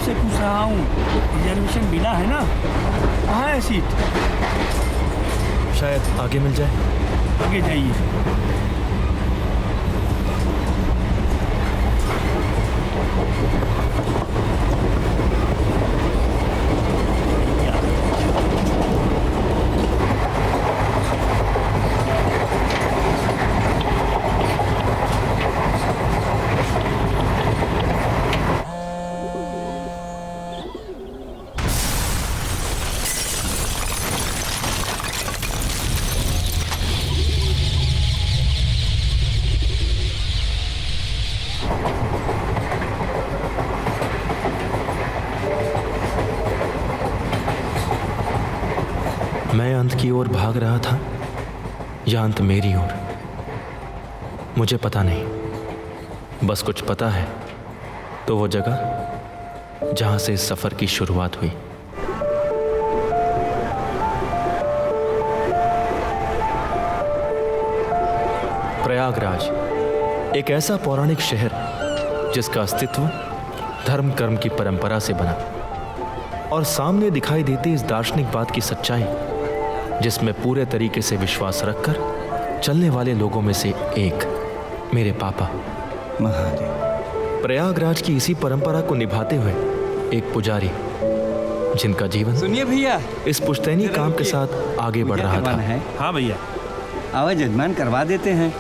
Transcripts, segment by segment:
से पूछ रहा हूँ, रिजर्वेशन मिला है ना? कहाँ है सीट? शायद आगे मिल जाए। आगे जाइए। मैं अंत की ओर भाग रहा था या अंत मेरी ओर, मुझे पता नहीं। बस कुछ पता है तो वो जगह जहां से इस सफर की शुरुआत हुई। प्रयागराज एक ऐसा पौराणिक शहर जिसका अस्तित्व धर्म कर्म की परंपरा से बना, और सामने दिखाई देती इस दार्शनिक बात की सच्चाई जिसमें पूरे तरीके से विश्वास रखकर चलने वाले लोगों में से एक मेरे पापा महादेव। प्रयागराज की इसी परंपरा को निभाते हुए एक पुजारी जिनका जीवन सुनिए भैया, इस पुश्तैनी काम के साथ आगे बढ़ रहा था। है। हाँ भैया। आवाज जजमान करवा देते हैं।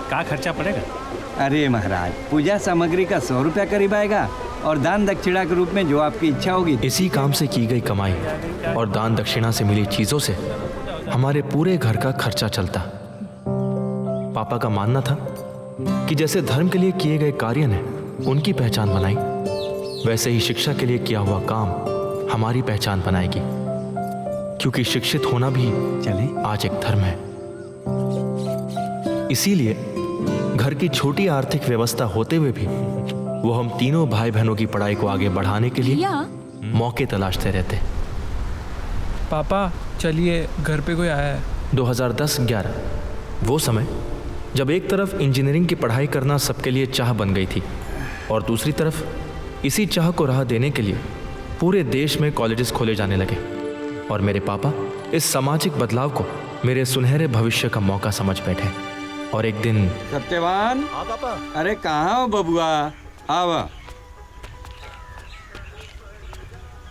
क्या खर्चा पड़ेगा? अरे महाराज, पूजा सामग्री का 100 रुपया करीब आएगा और दान दक्षिणा के रूप में जो आपकी इच्छा होगी। इसी काम से की गई कमाई और दान दक्षिणा से मिली चीजों से हमारे पूरे घर का खर्चा चलता। पापा का मानना था कि जैसे धर्म के लिए किए गए कार्य ने उनकी पहचान बनाई, वैसे ही शिक्षा के लिए किया हुआ काम हमारी पहचान बनाएगी, क्योंकि शिक्षित होना भी चले आज एक धर्म है। इसीलिए घर की छोटी आर्थिक व्यवस्था होते हुए भी वो हम तीनों भाई बहनों की पढ़ाई को आगे बढ़ाने के लिए मौके तलाशते रहते। पापा चलिए, घर पे कोई आया है। 2010-11 वो समय जब एक तरफ इंजीनियरिंग की पढ़ाई करना सबके लिए चाह बन गई थी और दूसरी तरफ इसी चाह को राह देने के लिए पूरे देश में कॉलेजेस खोले जाने लगे, और मेरे पापा इस सामाजिक बदलाव को मेरे सुनहरे भविष्य का मौका समझ बैठे। और एक दिन सत्यवान, अरे कहाँ हो बबुआ, आवा।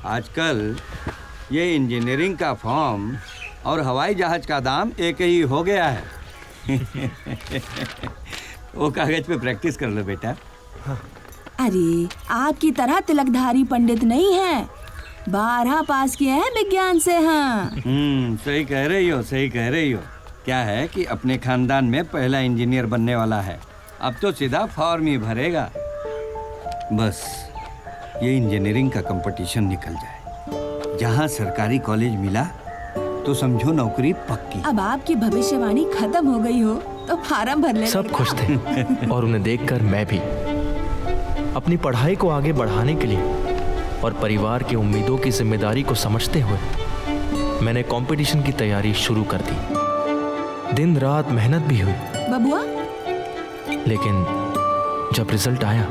आजकल ये इंजीनियरिंग का फॉर्म और हवाई जहाज का दाम एक ही हो गया है। वो कागज पे प्रैक्टिस कर लो बेटा। अरे आपकी तरह तिलकधारी पंडित नहीं है, 12 पास किए हैं विज्ञान से। हाँ सही कह रही हो, सही कह रही हो। क्या है कि अपने खानदान में पहला इंजीनियर बनने वाला है, अब तो सीधा फॉर्म ही भरेगा। बस ये इंजीनियरिंग का कंपटीशन निकल जाए, जहाँ सरकारी कॉलेज मिला तो समझो नौकरी पक्की। अब आपकी भविष्यवाणी खत्म हो गई हो तो फार्म भर ले। सब खुश थे और उन्हें देखकर मैं भी अपनी पढ़ाई को आगे बढ़ाने के लिए और परिवार की उम्मीदों की जिम्मेदारी को समझते हुए मैंने कंपटीशन की तैयारी शुरू कर दी। दिन रात मेहनत भी हुई बबुआ, लेकिन जब रिजल्ट आया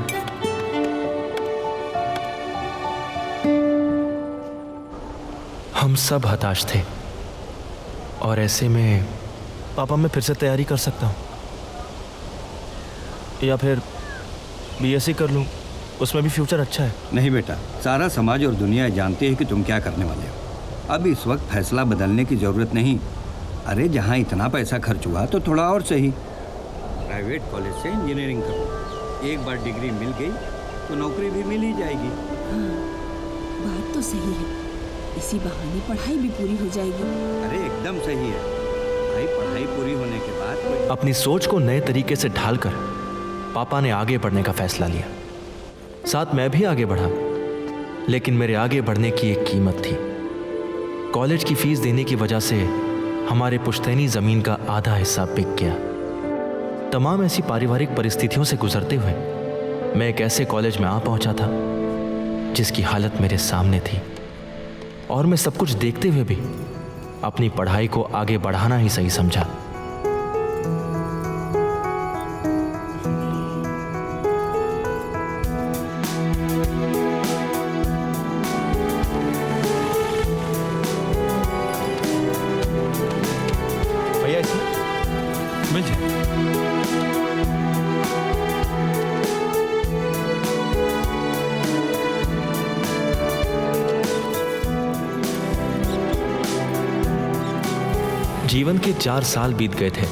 हम सब हताश थे। और ऐसे में पापा, मैं फिर से तैयारी कर सकता हूँ या फिर बीएससी कर लूँ, उसमें भी फ्यूचर अच्छा है। नहीं बेटा, सारा समाज और दुनिया जानती है कि तुम क्या करने वाले हो। अब इस वक्त फैसला बदलने की जरूरत नहीं। अरे जहाँ इतना पैसा खर्च हुआ तो थोड़ा और सही प्राइवेट कॉलेज से इंजीनियरिंग करो। एक बार डिग्री मिल गई तो नौकरी भी मिल ही जाएगी। हाँ, बात तो सही है, इसी बहाने पढ़ाई भी पूरी हो जाएगी। अरे एकदम सही है भाई, पढ़ाई पूरी होने के बाद अपनी सोच को नए तरीके से ढालकर पापा ने आगे बढ़ने का फैसला लिया। साथ मैं भी आगे बढ़ा, लेकिन मेरे आगे बढ़ने की एक कीमत थी। कॉलेज की फीस देने की वजह से हमारे पुश्तैनी जमीन का आधा हिस्सा बिक गया। तमाम ऐसी पारिवारिक परिस्थितियों से गुजरते हुए मैं एक ऐसे कॉलेज में आ पहुंचा था जिसकी हालत मेरे सामने थी, और मैं सब कुछ देखते हुए भी अपनी पढ़ाई को आगे बढ़ाना ही सही समझा। जीवन के 4 साल बीत गए थे।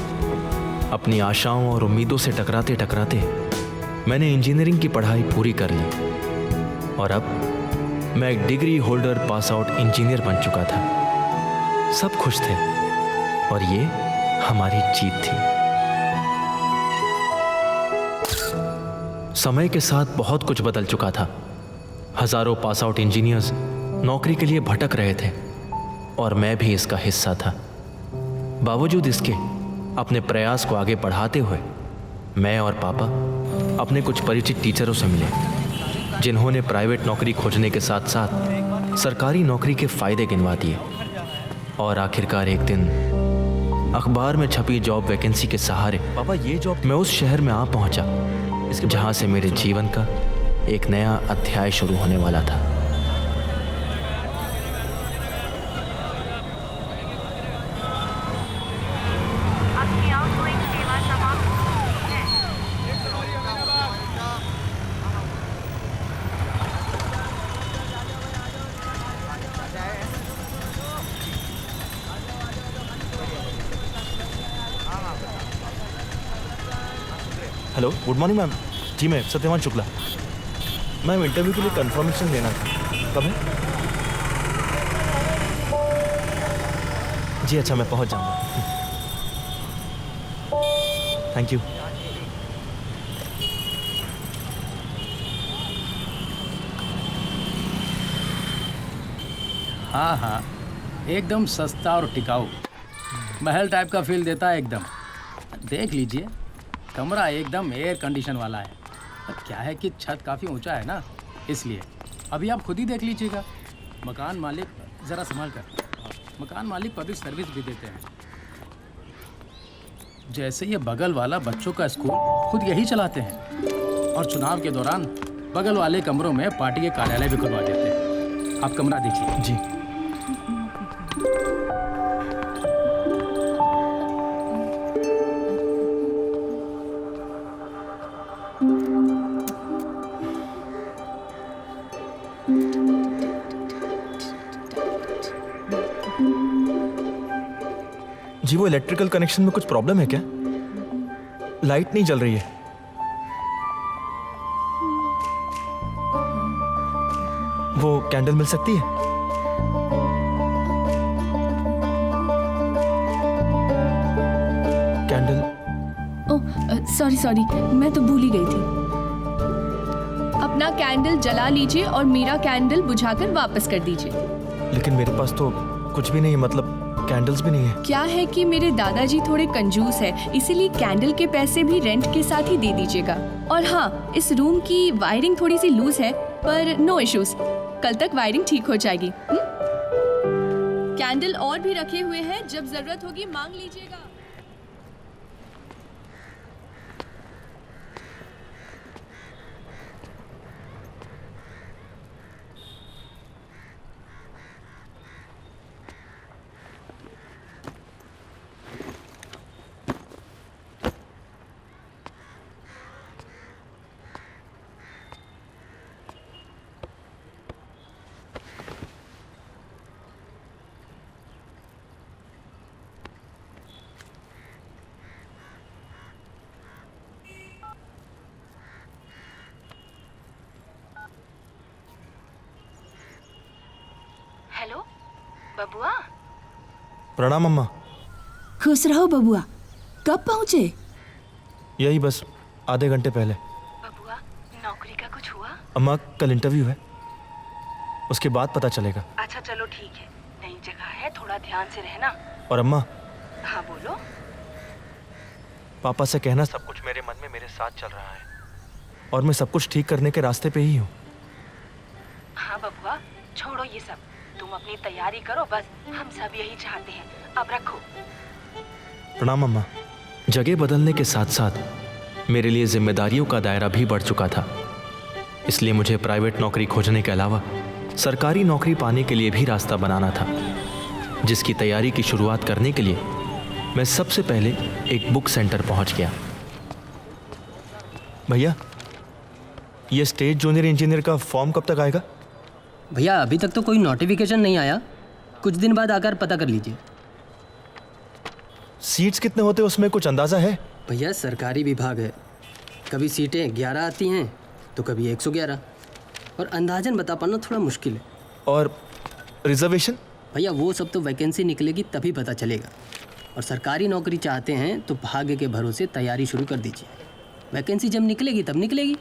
अपनी आशाओं और उम्मीदों से टकराते टकराते मैंने इंजीनियरिंग की पढ़ाई पूरी कर ली और अब मैं एक degree holder pass out engineer बन चुका था। सब खुश थे और ये हमारी जीत थी। समय के साथ बहुत कुछ बदल चुका था। हजारों पास आउट इंजीनियर्स नौकरी के लिए भटक रहे थे और मैं भी इसका हिस्सा था। बावजूद इसके अपने प्रयास को आगे बढ़ाते हुए मैं और पापा अपने कुछ परिचित टीचरों से मिले, जिन्होंने प्राइवेट नौकरी खोजने के साथ साथ सरकारी नौकरी के फायदे गिनवा दिए। और आखिरकार एक दिन अखबार में छपी जॉब वैकेंसी के सहारे पापा ये जॉब मैं उस शहर में आ पहुंचा जहां से मेरे जीवन का एक नया अध्याय शुरू होने वाला था। Hello, good morning ma'am. जी मैं सत्यवान शुक्ला। मैम इंटरव्यू के लिए कंफर्मेशन लेना था। कब है? जी अच्छा, मैं पहुंच जाऊंगा। Thank you. हाँ हाँ, एकदम सस्ता और टिकाऊ, महल टाइप का फील देता है एकदम। देख लीजिए, कमरा एकदम एयर कंडीशन वाला है। अब क्या है कि छत काफ़ी ऊंचा है ना, इसलिए अभी आप खुद ही देख लीजिएगा। मकान मालिक ज़रा संभाल कर, मकान मालिक पब्लिक सर्विस भी देते हैं। जैसे ये बगल वाला बच्चों का स्कूल खुद यही चलाते हैं और चुनाव के दौरान बगल वाले कमरों में पार्टी के कार्यालय भी खुलवा देते हैं। आप कमरा देखिए। जी जी, वो इलेक्ट्रिकल कनेक्शन में कुछ प्रॉब्लम है क्या? लाइट नहीं जल रही है। वो कैंडल मिल सकती है? कैंडल? ओह सॉरी, मैं तो भूल ही गई थी। अपना कैंडल जला लीजिए और मेरा कैंडल बुझाकर वापस कर दीजिए। लेकिन मेरे पास तो कुछ भी नहीं है, मतलब कैंडल्स भी नहीं है। क्या है कि मेरे दादाजी थोड़े कंजूस है, इसीलिए कैंडल के पैसे भी रेंट के साथ ही दे दीजिएगा। और हाँ, इस रूम की वायरिंग थोड़ी सी लूज है, पर नो इश्यूज, कल तक वायरिंग ठीक हो जाएगी। कैंडल और भी रखे हुए हैं, जब जरूरत होगी मांग लीजिएगा। हेलो बबुआ। प्रणाम अम्मा। खुश रहो बबुआ। कब पहुँचे? यही बस आधे घंटे पहले। बबुआ, नौकरी का कुछ हुआ? अम्मा कल इंटरव्यू है, उसके बाद पता चलेगा। अच्छा चलो ठीक है, नई जगह है, थोड़ा ध्यान से रहना। और अम्मा, हाँ बोलो। पापा से कहना सब कुछ मेरे मन में मेरे साथ चल रहा है और मैं सब कुछ ठीक करने के रास्ते पे ही हूँ। हाँ बबुआ, छोड़ो ये सब, तुम अपनी तैयारी करो, बस हम सब यही चाहते हैं। अब रखो। प्रणाम अम्मा। जगह बदलने के साथ साथ मेरे लिए जिम्मेदारियों का दायरा भी बढ़ चुका था, इसलिए मुझे प्राइवेट नौकरी खोजने के अलावा सरकारी नौकरी पाने के लिए भी रास्ता बनाना था, जिसकी तैयारी की शुरुआत करने के लिए मैं सबसे पहले एक बुक सेंटर पहुंच गया। भैया, ये स्टेट जूनियर इंजीनियर का फॉर्म कब तक आएगा? भैया अभी तक तो कोई नोटिफिकेशन नहीं आया, कुछ दिन बाद आकर पता कर लीजिए। सीट्स कितने होते उसमें कुछ अंदाजा है? भैया सरकारी विभाग है, कभी सीटें 11 आती हैं तो कभी 111, और अंदाजन बता पाना थोड़ा मुश्किल है। और रिजर्वेशन? भैया वो सब तो वैकेंसी निकलेगी तभी पता चलेगा, और सरकारी नौकरी चाहते हैं तो भाग्य के भरोसे तैयारी शुरू कर दीजिए, वैकेंसी जब निकलेगी तब निकलेगी।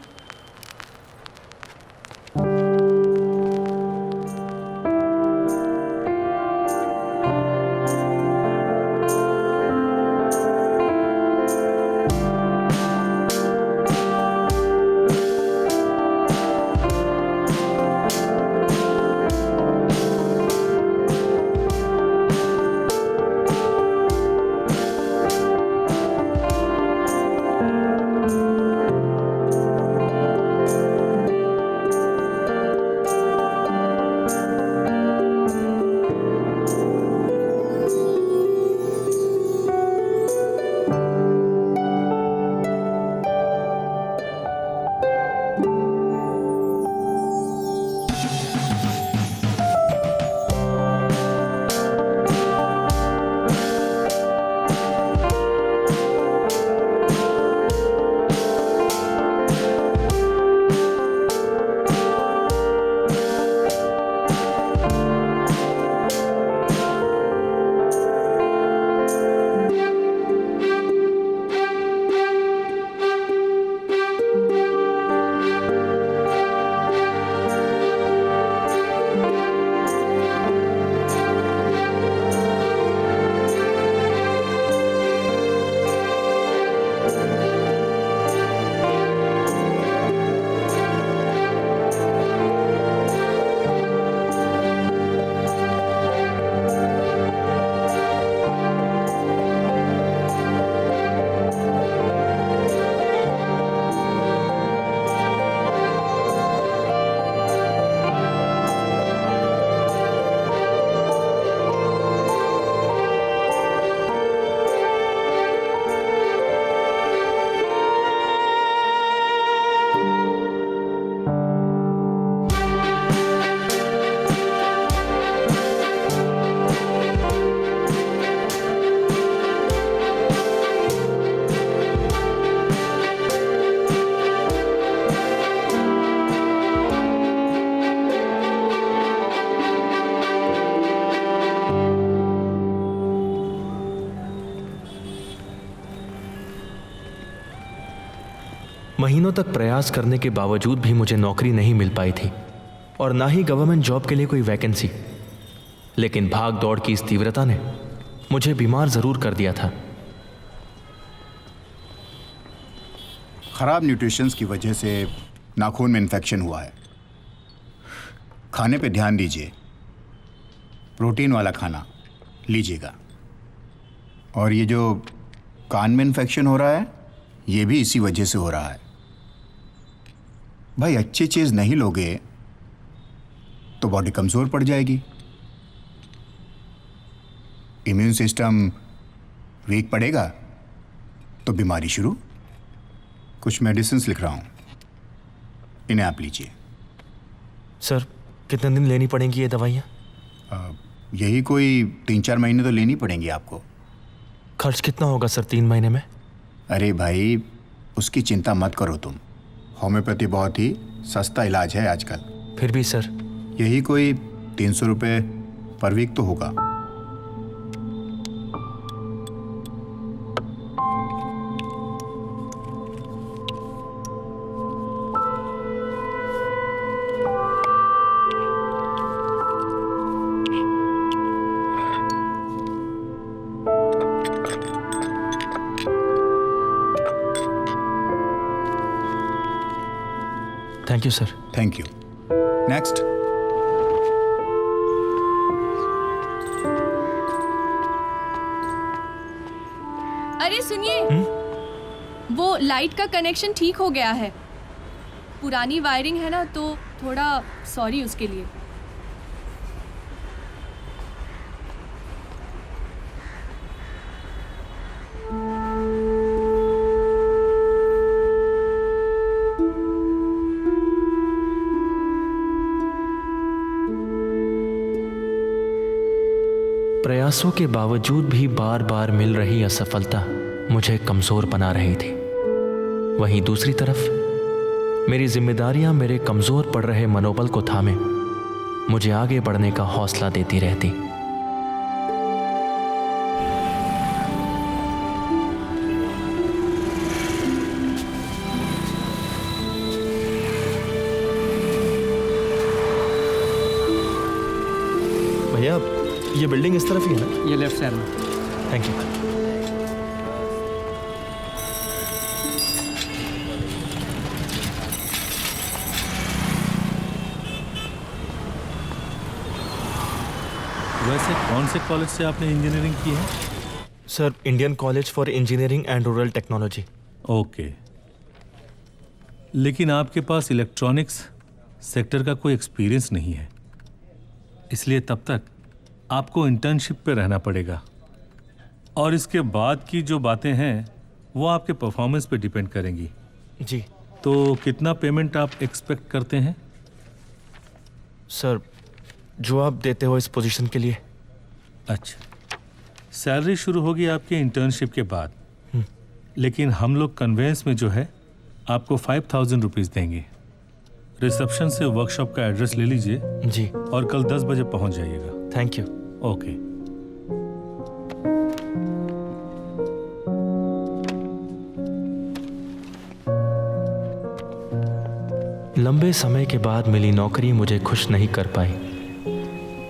महीनों तक प्रयास करने के बावजूद भी मुझे नौकरी नहीं मिल पाई थी, और ना ही गवर्नमेंट जॉब के लिए कोई वैकेंसी। लेकिन भाग दौड़ की इस तीव्रता ने मुझे बीमार जरूर कर दिया था। खराब न्यूट्रिशंस की वजह से नाखून में इन्फेक्शन हुआ है। खाने पे ध्यान दीजिए, प्रोटीन वाला खाना लीजिएगा। और ये जो कान में इन्फेक्शन हो रहा है, ये भी इसी वजह से हो रहा है। भाई अच्छी चीज़ नहीं लोगे तो बॉडी कमज़ोर पड़ जाएगी, इम्यून सिस्टम वीक पड़ेगा तो बीमारी शुरू। कुछ मेडिसिन्स लिख रहा हूँ, इन्हें आप लीजिए। सर कितने दिन लेनी पड़ेंगी ये दवाइयाँ? यही कोई 3-4 महीने तो लेनी पड़ेंगी आपको। खर्च कितना होगा सर 3 महीने में? अरे भाई उसकी चिंता मत करो तुम, होम्योपैथी बहुत ही सस्ता इलाज है आजकल। फिर भी सर यही कोई 300 रुपये पर वीक तो होगा। Thank you sir. Thank you. Next. अरे सुनिए, वो लाइट का कनेक्शन ठीक हो गया है। पुरानी वायरिंग है ना, तो थोड़ा सॉरी उसके लिए। प्रयासों के बावजूद भी बार बार मिल रही असफलता मुझे कमज़ोर बना रही थी। वहीं दूसरी तरफ मेरी जिम्मेदारियां मेरे कमज़ोर पड़ रहे मनोबल को थामे मुझे आगे बढ़ने का हौसला देती रहती। भैया ये बिल्डिंग इस तरफ ही है ना? ये लेफ्ट साइड में। Thank you. वैसे कौन से कॉलेज से आपने इंजीनियरिंग की है? Sir, Indian college for engineering and rural technology. Okay, लेकिन आपके पास इलेक्ट्रॉनिक्स सेक्टर का कोई एक्सपीरियंस नहीं है, इसलिए तब तक आपको इंटर्नशिप पे रहना पड़ेगा। और इसके बाद की जो बातें हैं वो आपके परफॉर्मेंस पे डिपेंड करेंगी। जी। तो कितना पेमेंट आप एक्सपेक्ट करते हैं? सर, जो आप देते हो इस पोजीशन के लिए। अच्छा, सैलरी शुरू होगी आपके इंटर्नशिप के बाद, लेकिन हम लोग कन्वेंस में जो है आपको 5000 रुपीज़ देंगे। रिसेप्शन से वर्कशॉप का एड्रेस ले लीजिए जी, और कल 10 बजे पहुंच जाइएगा। Thank you. ओके। लंबे समय के बाद मिली नौकरी मुझे खुश नहीं कर पाई।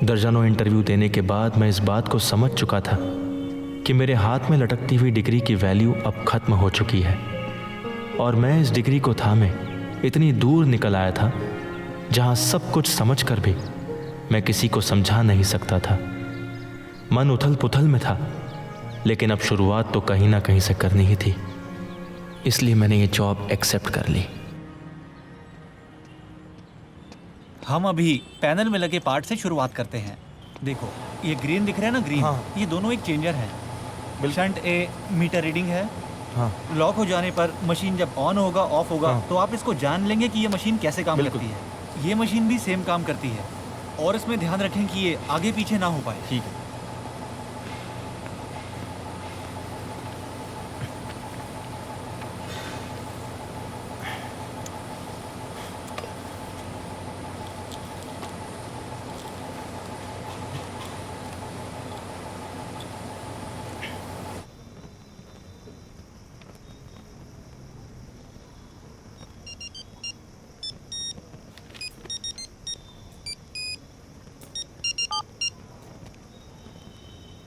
दर्जनों इंटरव्यू देने के बाद मैं इस बात को समझ चुका था कि मेरे हाथ में लटकती हुई डिग्री की वैल्यू अब खत्म हो चुकी है और मैं इस डिग्री को थामे इतनी दूर निकल आया था जहां सब कुछ समझकर भी मैं किसी को समझा नहीं सकता था। मन उथल पुथल में था, लेकिन अब शुरुआत तो कहीं ना कहीं से करनी ही थी, इसलिए मैंने ये जॉब एक्सेप्ट कर ली। हम अभी पैनल में लगे पार्ट से शुरुआत करते हैं। देखो ये ग्रीन दिख रहा है ना, ग्रीन। हाँ। ये दोनों एक चेंजर है। शंट ए मीटर रीडिंग है। हाँ। लॉक हो जाने पर मशीन जब ऑन होगा ऑफ होगा, हाँ। तो आप इसको जान लेंगे कि ये मशीन कैसे काम करती है। ये मशीन भी सेम काम करती है, और इसमें ध्यान रखें कि ये आगे पीछे ना हो पाए। ठीक है।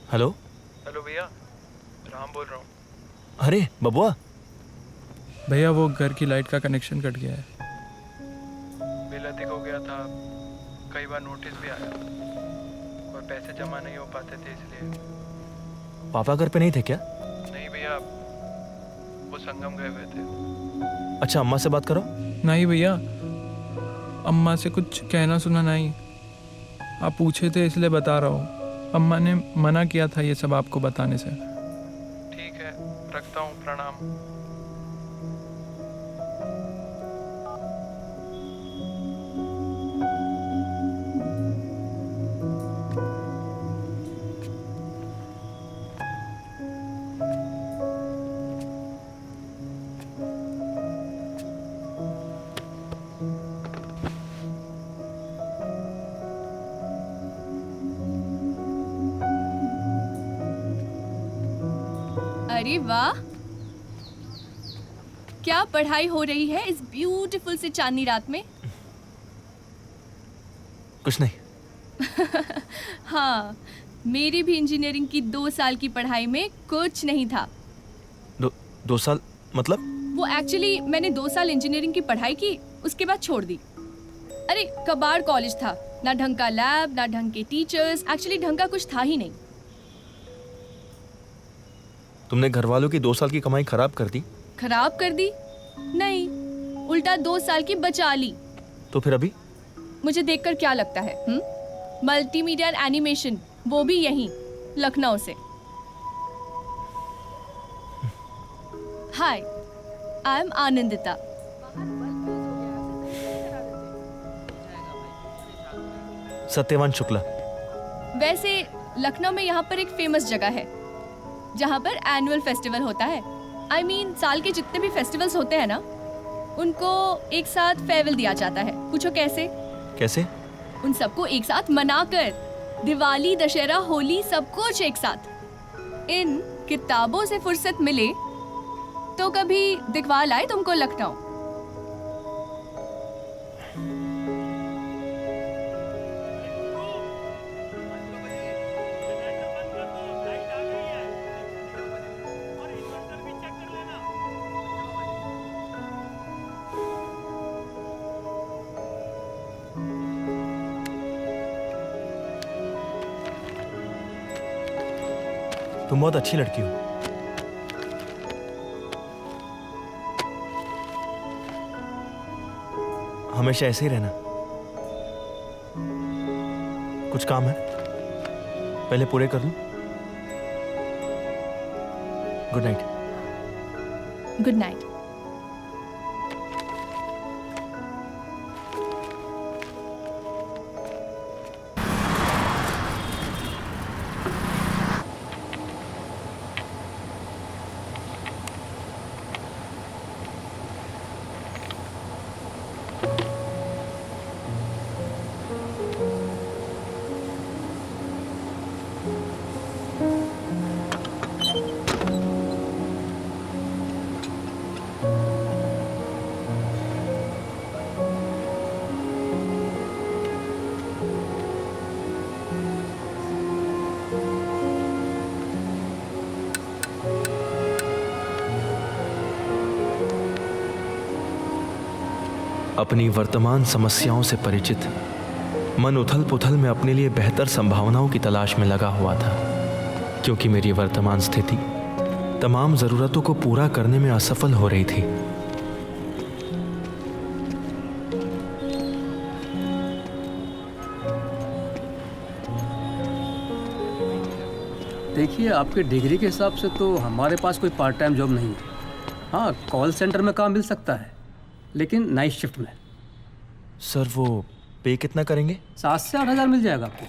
हेलो। हेलो भैया, राम बोल रहा हूँ। अरे बबुआ। भैया वो घर की लाइट का कनेक्शन कट गया है। बिल अधिक हो गया था, कई बार नोटिस भी आया और पैसे जमा नहीं हो पाते थे, इसलिए। पापा घर पे नहीं थे क्या? नहीं भैया, वो संगम गए हुए थे। अच्छा, अम्मा से बात करो। नहीं भैया, अम्मा से कुछ कहना सुना नहीं। आप पूछे थे इसलिए बता रहा हूँ। अम्मा ने मना किया था ये सब आपको बताने से। ठीक है, रखता हूँ, प्रणाम। अरे वाह, क्या पढ़ाई हो रही है इस ब्यूटीफुल से चांदनी रात में। कुछ नहीं। हाँ, मेरी भी इंजीनियरिंग की 2 साल की पढ़ाई में कुछ नहीं था। 2 साल मतलब? वो एक्चुअली मैंने 2 साल इंजीनियरिंग की पढ़ाई की, उसके बाद छोड़ दी। अरे कबाड़ कॉलेज था, ना ढंग का लैब, ना ढंग के टीचर्स, एक्चुअली ढंग का कुछ था ही नहीं। तुमने घर वालों की 2 साल की कमाई खराब कर दी? खराब कर दी? नहीं, उल्टा 2 साल की बचा ली। तो फिर अभी? मुझे देखकर क्या लगता है? मल्टीमीडिया एंड एनिमेशन, वो भी यहीं लखनऊ से। हाय, आई एम आनंदिता। सत्यवान शुक्ला। वैसे लखनऊ में यहाँ पर एक फेमस जगह है जहाँ पर एनुअल फेस्टिवल होता है। I mean, साल के जितने भी फेस्टिवल्स होते हैं ना, उनको एक साथ फेयरवेल दिया जाता है। पूछो कैसे? कैसे? उन सबको एक साथ मनाकर, दिवाली, दशहरा, होली, सब कुछ एक साथ। इन किताबों से फुर्सत मिले तो कभी दिखवा लाए तुमको लखनऊ। तुम बहुत अच्छी लड़की हो। हमेशा ऐसे ही रहना। कुछ काम है, पहले पूरे कर लूं। Good night. Good night. अपनी वर्तमान समस्याओं से परिचित मन उथल पुथल में अपने लिए बेहतर संभावनाओं की तलाश में लगा हुआ था, क्योंकि मेरी वर्तमान स्थिति तमाम जरूरतों को पूरा करने में असफल हो रही थी। देखिए, आपके डिग्री के हिसाब से तो हमारे पास कोई पार्ट टाइम जॉब नहीं है। हाँ, कॉल सेंटर में काम मिल सकता है, लेकिन नाइट शिफ्ट में। सर, वो पे कितना करेंगे? 7 से 8 हज़ार मिल जाएगा आपको।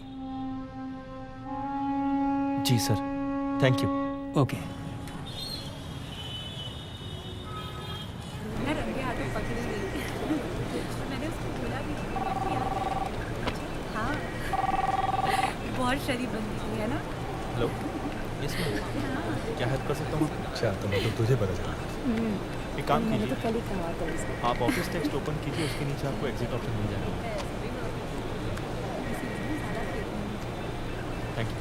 जी सर, थैंक यू। ओके। बहुत शरीफ बंदी थी, है ना? हेलो, यस मैम, क्या हेल्प कर सकता हूँ? अच्छा, तो मतलब तुझे पता चला। एक काम कीजिए, तो कल ही कहा था आप ऑफिस टेक्स्ट ओपन कीजिए, उसके नीचे आपको एग्जिट ऑप्शन मिल जाएगा। Thank you.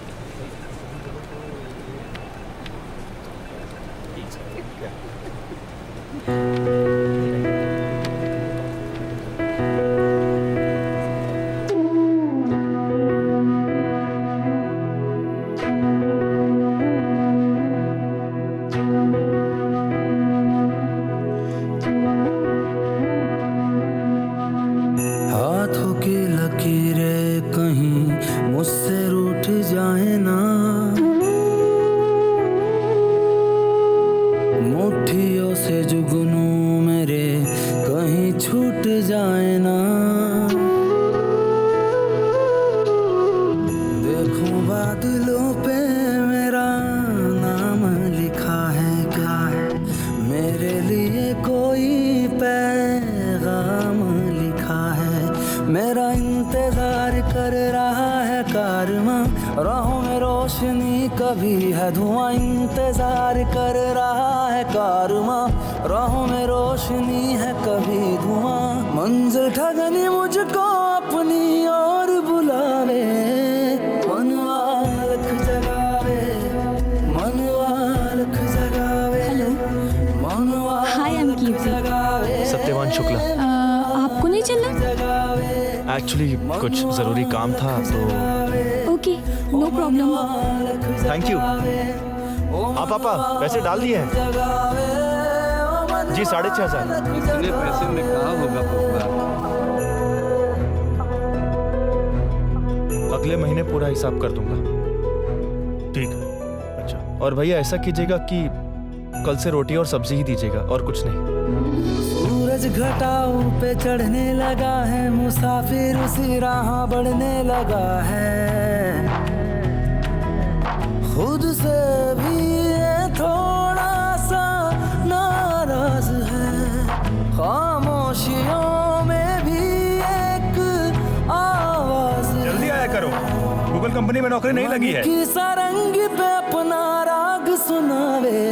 एक्चुअली कुछ ज़रूरी काम था तो। Okay, no problem. Thank you. हाँ पापा, पैसे डाल दिए हैं जी, 6,500। इतने पैसे में कहाँ होगा पापा? अगले महीने पूरा हिसाब कर दूंगा। ठीक है। अच्छा, और भैया ऐसा कीजिएगा कि कल से रोटी और सब्जी ही दीजिएगा और कुछ नहीं। सूरज घटाओं पे चढ़ने लगा है, मुसाफिर उसी राह बढ़ने लगा है। खुद से भी ये थोड़ा सा नाराज है, खामोशियों में भी एक आवाज है। जल्दी आया करो, गूगल कंपनी में नौकरी नहीं लगी है। की सारंग पे अपना राग सुनावे,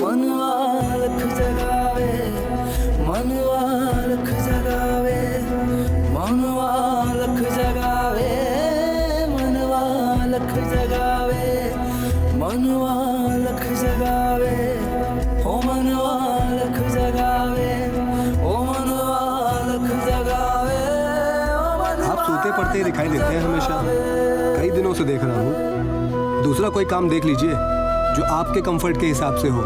मनवा लख जगावे, मनवा लख जगावे, मनवा लख जगावे, मनवा लख जगावे, मनवा लख जगावे, ओ मनवा लख जगावे, ओ मनवा लख जगावे। आप सूते पड़ते ही दिखाई देते हैं हमेशा, कई दिनों से देख रहा हूँ। दूसरा कोई काम देख लीजिए जो आपके कंफर्ट के हिसाब से हो।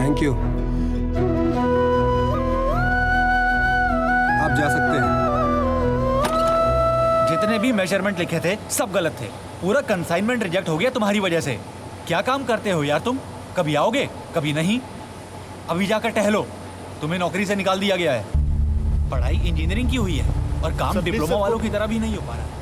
थैंक यू, आप जा सकते हैं। जितने भी मेजरमेंट लिखे थे सब गलत थे, पूरा कंसाइनमेंट रिजेक्ट हो गया तुम्हारी वजह से। क्या काम करते हो यार तुम, कभी आओगे कभी नहीं। अभी जाकर टहलो, तुम्हें नौकरी से निकाल दिया गया है। पढ़ाई इंजीनियरिंग की हुई है और काम डिप्लोमा वालों की तरह भी नहीं हो पा रहा।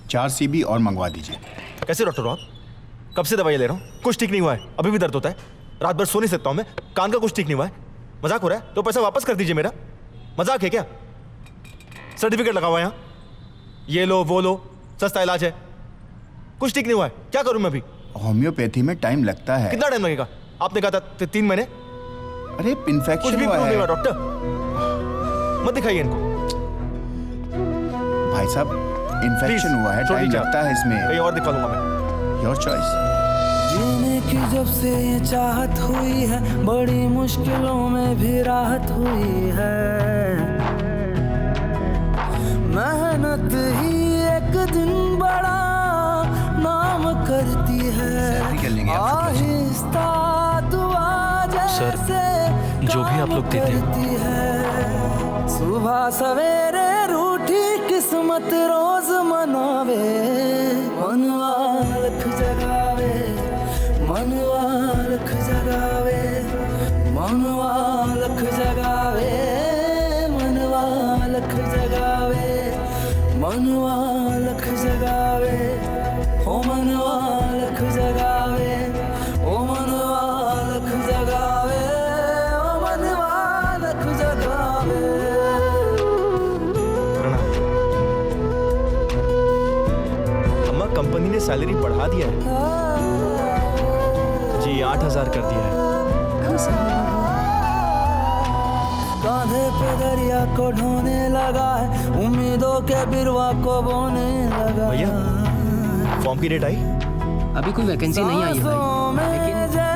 चार सीबी और मंगवा दीजिए। कैसे डॉक्टर हो आप? कब से दवाई ले रहा हूँ, कुछ ठीक नहीं हुआ है, अभी भी दर्द होता है, रात भर सो नहीं सकता हूँ मैं, कान का कुछ ठीक नहीं हुआ है। मजाक हो रहा है तो पैसा वापस कर दीजिए मेरा। मजाक है क्या? सर्टिफिकेट लगा हुआ है यहाँ, ये लो वो लो, सस्ता इलाज है, कुछ ठीक नहीं हुआ है, क्या करूँ मैं अभी? होम्योपैथी में टाइम लगता है। कितना टाइम लगेगा? आपने कहा था 3 महीने। अरे इन्फेक्शन कुछ भी हुआ नहीं है हुआ डॉक्टर, मत दिखाइए इनको। भाई साहब इन्फेक्शन हुआ है, टाइम लगता है इसमें। कहीं और दिखा दूंगा मैं, योर चॉइस। जीने की जब से ये चाहत हुई है, बड़ी मुश्किलों में भी राहत हुई है। मेहनत ही एक दिन बड़ा नाम करती है, आहिस्ता दुआ जैसे जो भी आप लोग देते हैं। सुबह सवेरे रूठी किस्मत रोज मनावे, मनवा लख जगावे, मनवा लख जगावे, मनवा लख जगावे, मनवा लख जगावे, मनवा लख जगावे, ओ मनवा लख जगावे, ओ मनवा लख जगावे, ओ मनवा लख जगावे। अम्मा कंपनी ने सैलरी बढ़ा दिया है जी, 8,000 कर दिया है। कांधे पे दरिया को ढोने लगा है, उम्मीदों के बिरवा को बोने लगा। भैया फॉर्म की डेट आई? अभी कोई वैकेंसी नहीं आई है भाई, लेकिन महीने 2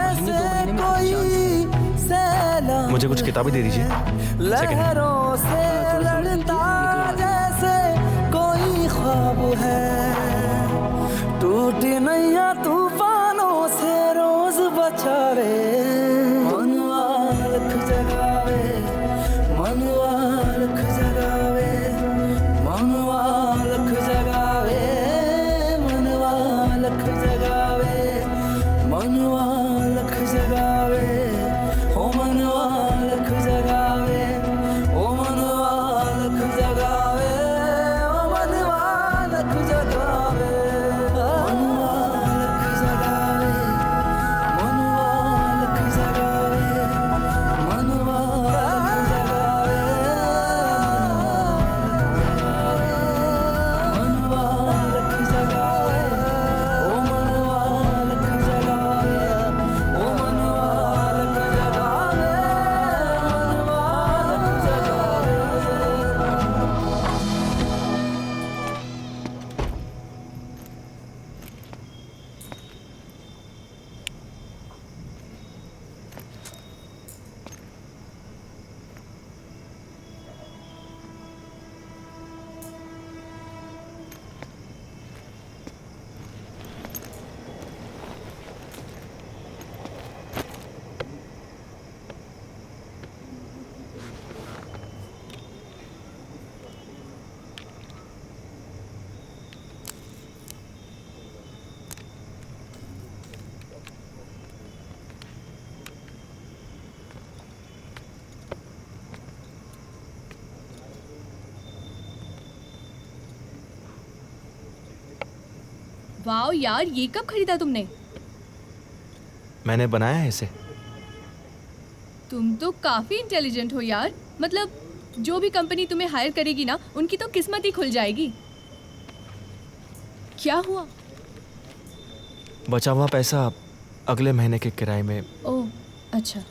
महीने में सैलाब मुझे कुछ किताबें दे दीजिए। लहरों से लड़ता जैसे कोई ख्वाब है, टूटी नैया तूफानों से रोज बचावे, मनवा लख जगावे, मनवा लख जगावे, मनवा लख जगावे, मनवा लख जगावे, मनवा लख जगावे, ओ मनवा लख जगावे, ओ मनवा लख जगावे, ओ मनवा लख जगावे, मनवा लख जगावे, मनवा लख वाओ यार, ये कब खरीदा तुमने? मैंने बनाया है इसे। तुम तो काफी इंटेलिजेंट हो यार। मतलब जो भी कंपनी तुम्हें हायर करेगी ना, उनकी तो किस्मत ही खुल जाएगी। क्या हुआ? बचा हुआ पैसा अगले महीने के किराए में। ओह अच्छा।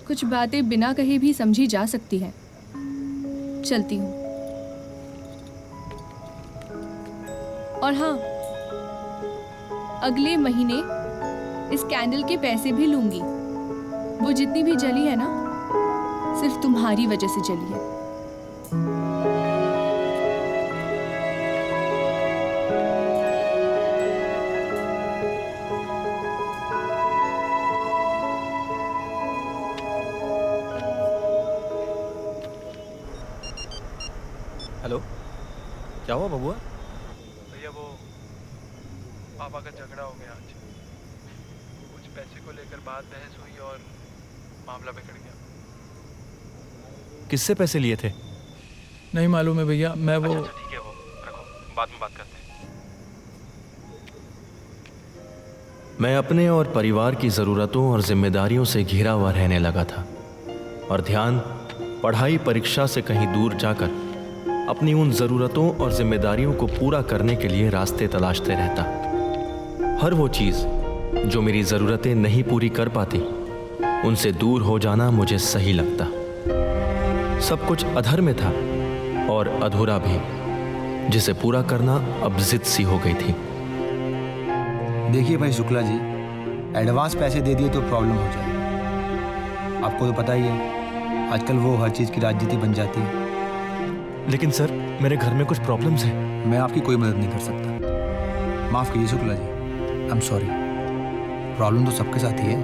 कुछ बातें बिना कहे भी समझी जा सकती हैं। चलती हूँ। और हाँ, अगले महीने इस कैंडल के पैसे भी लूंगी। वो जितनी भी जली है ना, सिर्फ तुम्हारी वजह से जली है। हेलो, क्या हुआ बबुआ? भैया वो पापा का झगड़ा हो गया आज। कुछ पैसे को लेकर बात बहस हुई और मामला बिगड़ गया। किससे पैसे लिए थे? नहीं मालूम है भैया, मैं वो। अच्छा ठीक है, वो रखो, बाद में बात करते हैं। मैं अपने और परिवार की ज़रूरतों और जिम्मेदारियों से घिरा हुआ रहने लगा था और ध्यान पढ़ाई परीक्षा से कहीं दूर जाकर अपनी उन ज़रूरतों और जिम्मेदारियों को पूरा करने के लिए रास्ते तलाशते रहता। हर वो चीज़ जो मेरी ज़रूरतें नहीं पूरी कर पाती, उनसे दूर हो जाना मुझे सही लगता। सब कुछ अधर में था और अधूरा भी, जिसे पूरा करना अब जिद सी हो गई थी। देखिए भाई शुक्ला जी, एडवांस पैसे दे दिए तो प्रॉब्लम हो जाए। आपको तो पता ही है, आजकल वो हर चीज़ की राजनीति बन जाती है। लेकिन सर, मेरे घर में कुछ प्रॉब्लम्स हैं। मैं आपकी कोई मदद नहीं कर सकता। माफ़ कीजिए Shukla ji, I am sorry. Problem तो सबके साथ ही है।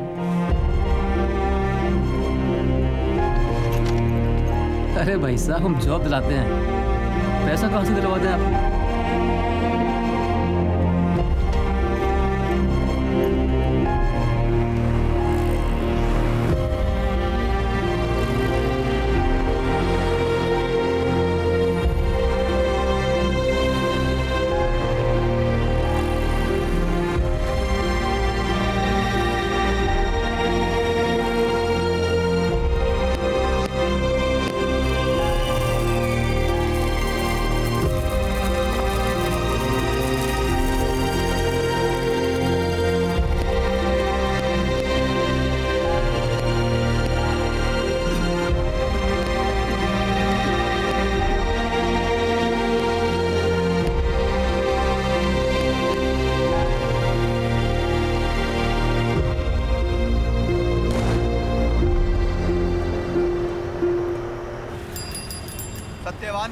अरे भाई साहब, हम जॉब दिलाते हैं, पैसा कहाँ से दिलवाते हैं आप?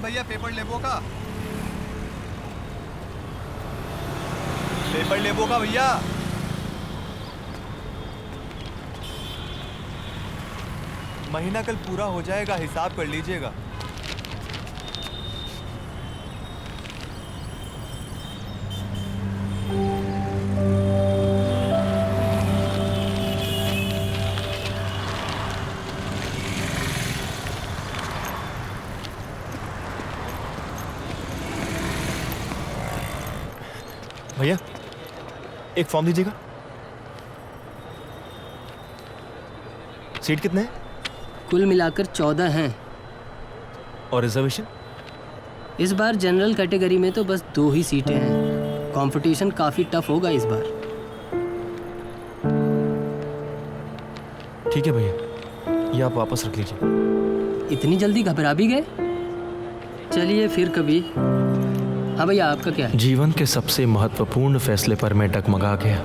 भैया पेपर लेबो का? पेपर लेबो का भैया? महीना कल पूरा हो जाएगा, हिसाब कर लीजिएगा। भैया, एक फॉर्म दीजिएगा। सीट कितने हैं? कुल मिलाकर 14 हैं। और रिजर्वेशन? इस बार जनरल कैटेगरी में तो बस 2 ही सीटें हैं। कंपटीशन काफ़ी टफ होगा इस बार। ठीक है भैया, ये आप वापस रख लीजिए। इतनी जल्दी घबरा भी गए? चलिए फिर कभी। हाँ भैया, आपका क्या है? जीवन के सबसे महत्वपूर्ण फैसले पर मैं डगमगा गया।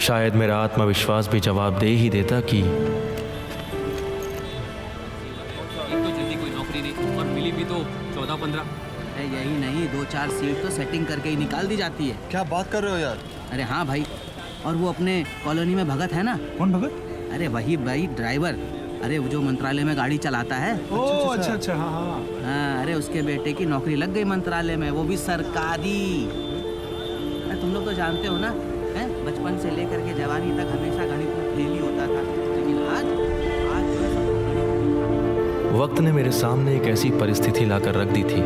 शायद मेरा आत्मविश्वास भी जवाब दे ही देता कि तो जल्दी कोई नौकरी नहीं और मिली भी तो 14-15। यही नहीं, 2-4 सीट तो सेटिंग करके ही निकाल दी जाती है। क्या बात कर रहे हो यार? अरे हाँ भाई, और वो अपने कॉलोनी में भगत है ना। कौन भगत? अरे वही भाई, ड्राइवर। अरे वो जो मंत्रालय में गाड़ी चलाता है। ओह अच्छा अच्छा, हाँ हाँ हाँ। अरे उसके बेटे की नौकरी लग गई मंत्रालय में, वो भी सरकारी। अरे तुम लोग तो जानते हो ना, हैं? बचपन से लेकर के जवानी तक हमेशा गणित में फेल ही होता था, लेकिन आज वक्त ने मेरे सामने एक ऐसी परिस्थिति लाकर रख दी थी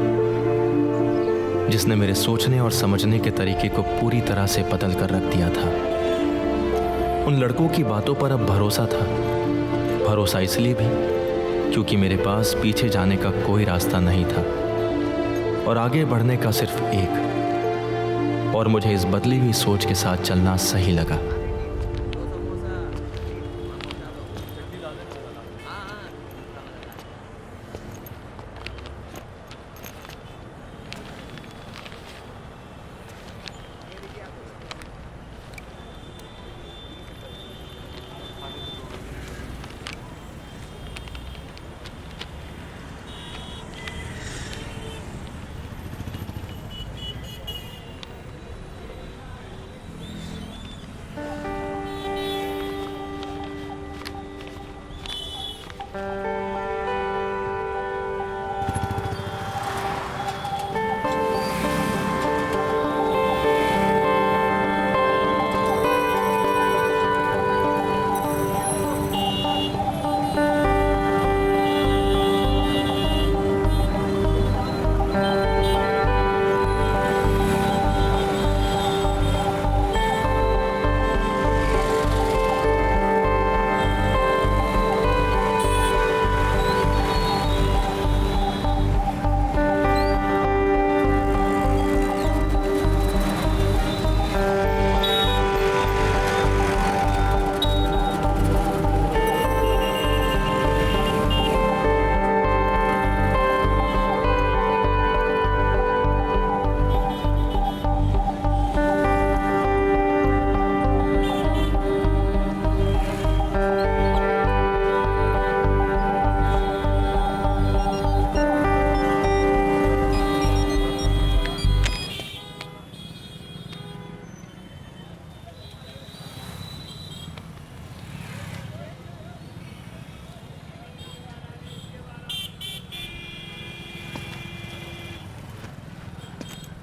जिसने मेरे सोचने और समझने के तरीके को पूरी तरह से बदल कर रख दिया था। उन लड़कों की बातों पर अब भरोसा था। भरोसा इसलिए भी क्योंकि मेरे पास पीछे जाने का कोई रास्ता नहीं था और आगे बढ़ने का सिर्फ एक। और मुझे इस बदली हुई सोच के साथ चलना सही लगा।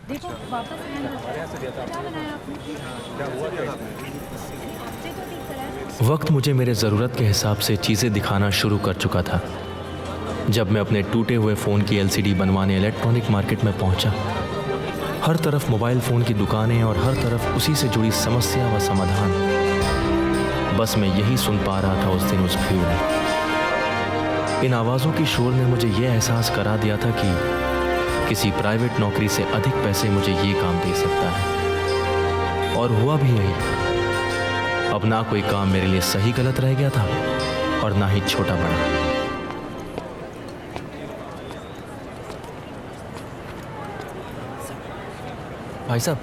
देखो वापस क्या बनाया आपने? वक्त मुझे मेरे ज़रूरत के हिसाब से चीज़ें दिखाना शुरू कर चुका था। जब मैं अपने टूटे हुए फ़ोन की LCD बनवाने इलेक्ट्रॉनिक मार्केट में पहुंचा, हर तरफ मोबाइल फ़ोन की दुकानें और हर तरफ उसी से जुड़ी समस्या व समाधान। बस मैं यही सुन पा रहा था उस दिन उस भीड़ में। इन आवाज़ों की शोर ने मुझे यह एहसास करा दिया था कि किसी प्राइवेट नौकरी से अधिक पैसे मुझे ये काम दे सकता है। और हुआ भी यही। अब ना कोई काम मेरे लिए सही गलत रह गया था और ना ही छोटा बड़ा। भाई साहब,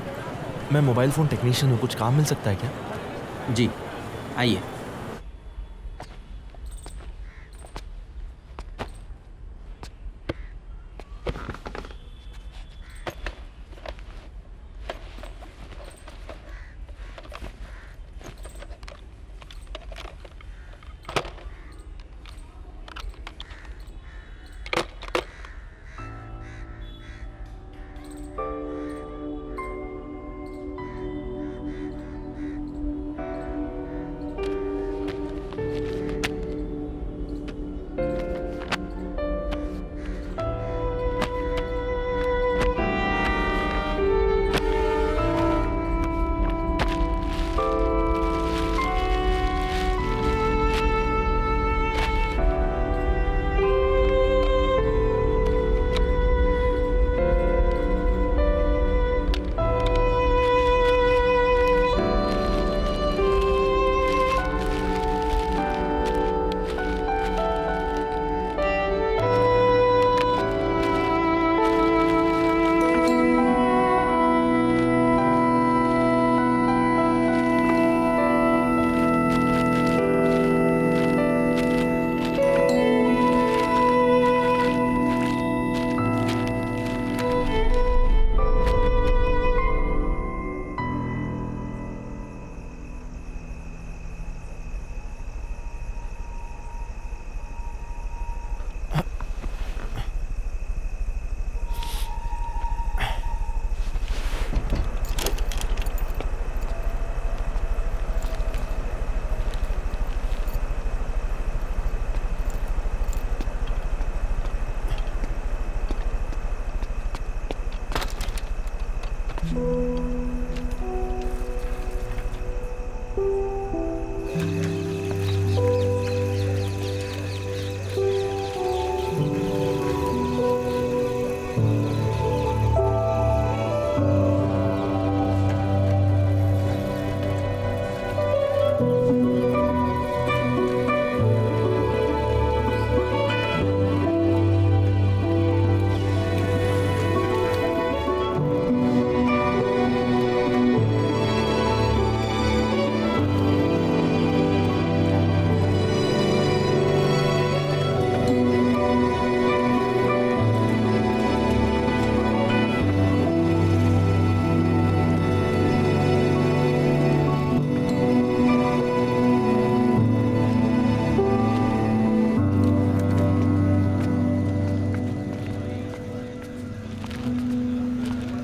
मैं मोबाइल फ़ोन टेक्नीशियन हूँ, कुछ काम मिल सकता है क्या? जी आइए।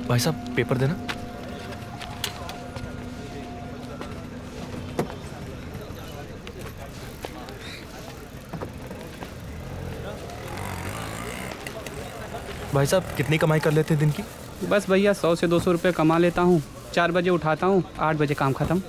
भाई साहब पेपर देना। भाई साहब कितनी कमाई कर लेते हैं दिन की? बस भैया 100 से 200 रुपये कमा लेता हूँ। 4 बजे उठाता हूँ, 8 बजे काम ख़त्म।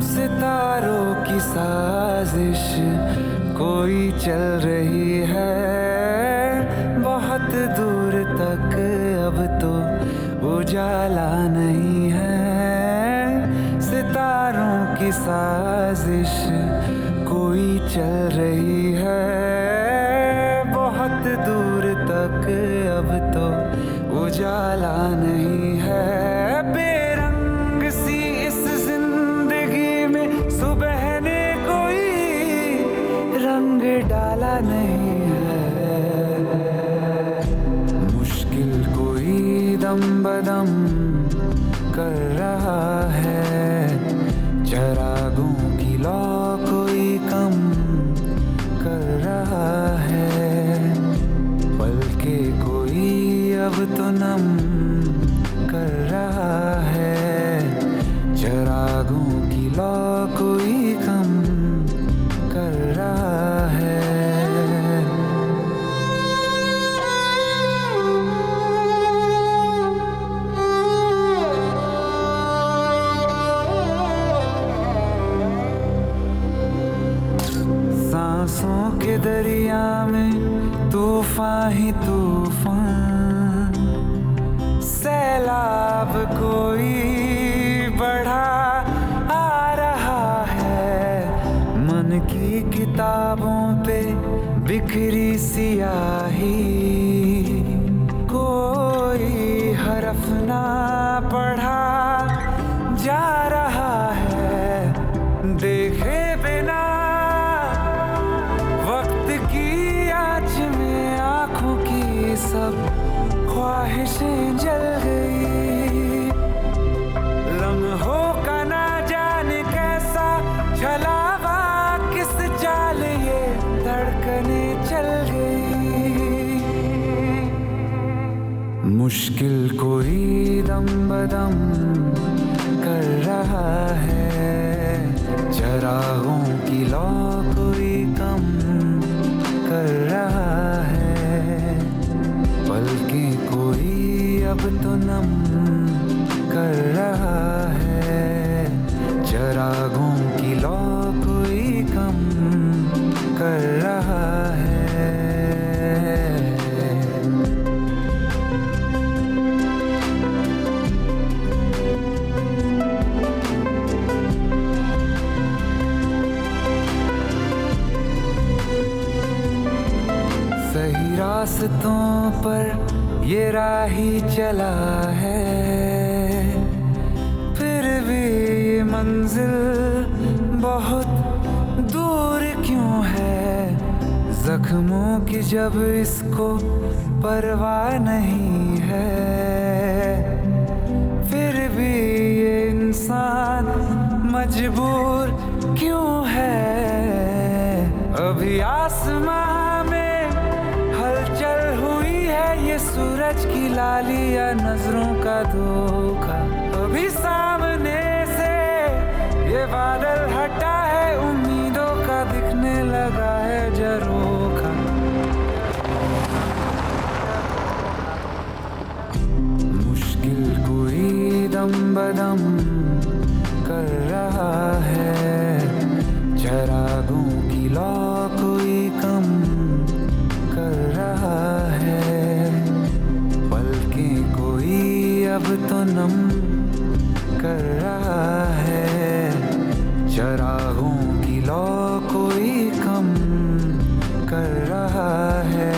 सितारों की साजिश कोई चल रही है, बहुत दूर तक अब तो उजाला नहीं है। सितारों की साजिश कोई चल रही है, बहुत दूर तक अब तो उजाला नहीं है। बेरंग सी इस जिंदगी में सुबह ने कोई रंग डाला नहीं है। मुश्किल कोई दम बदम कर रहा है, चरागों की लौ कोई कम कर रहा है। पलके कोई अब तो नम कर रहा है, चरागों की लौ कोई कम कर रहा है। सांसों के दरिया में तूफान ही तूफान, सैलाब कोई बढ़ा आ रहा है। मन की किताबों पे बिखरी सियाही, कोई हरफ ना पढ़ा जा रहा है। देखे बिना वक्त की आँच में आँखों की सब ख्वाहिशें जल गई। लम्हों का ना जाने कैसा छलावा, किस चाल ये धड़कने चल गई। मुश्किल कोई दम बदम कर रहा है, चरागों की लौ कोई कम कर रहा है। पलके कोई अब तो नम कर रहा है, चरागों की लौ कोई कम कर रहा है। सही रास्तों पर ये राही चला है, फिर भी ये मंजिल बहुत दूर क्यों है। जख्मों की जब इसको परवाह नहीं है, फिर भी ये इंसान मजबूर क्यों है। अभी आसमां में हलचल हुई है, ये सूरज की लाली या नजरों का धोखा। अभी सामने से ये बादल हटा है, उम्मीदों का दिखने लगा है झरोखा। मुश्किल कोई दम बदम कर रहा है, चरागों की लौ कोई कम कर रहा है। पलके कोई अब तो नम कर रहा है, चरागों की लौ कोई कम कर रहा है।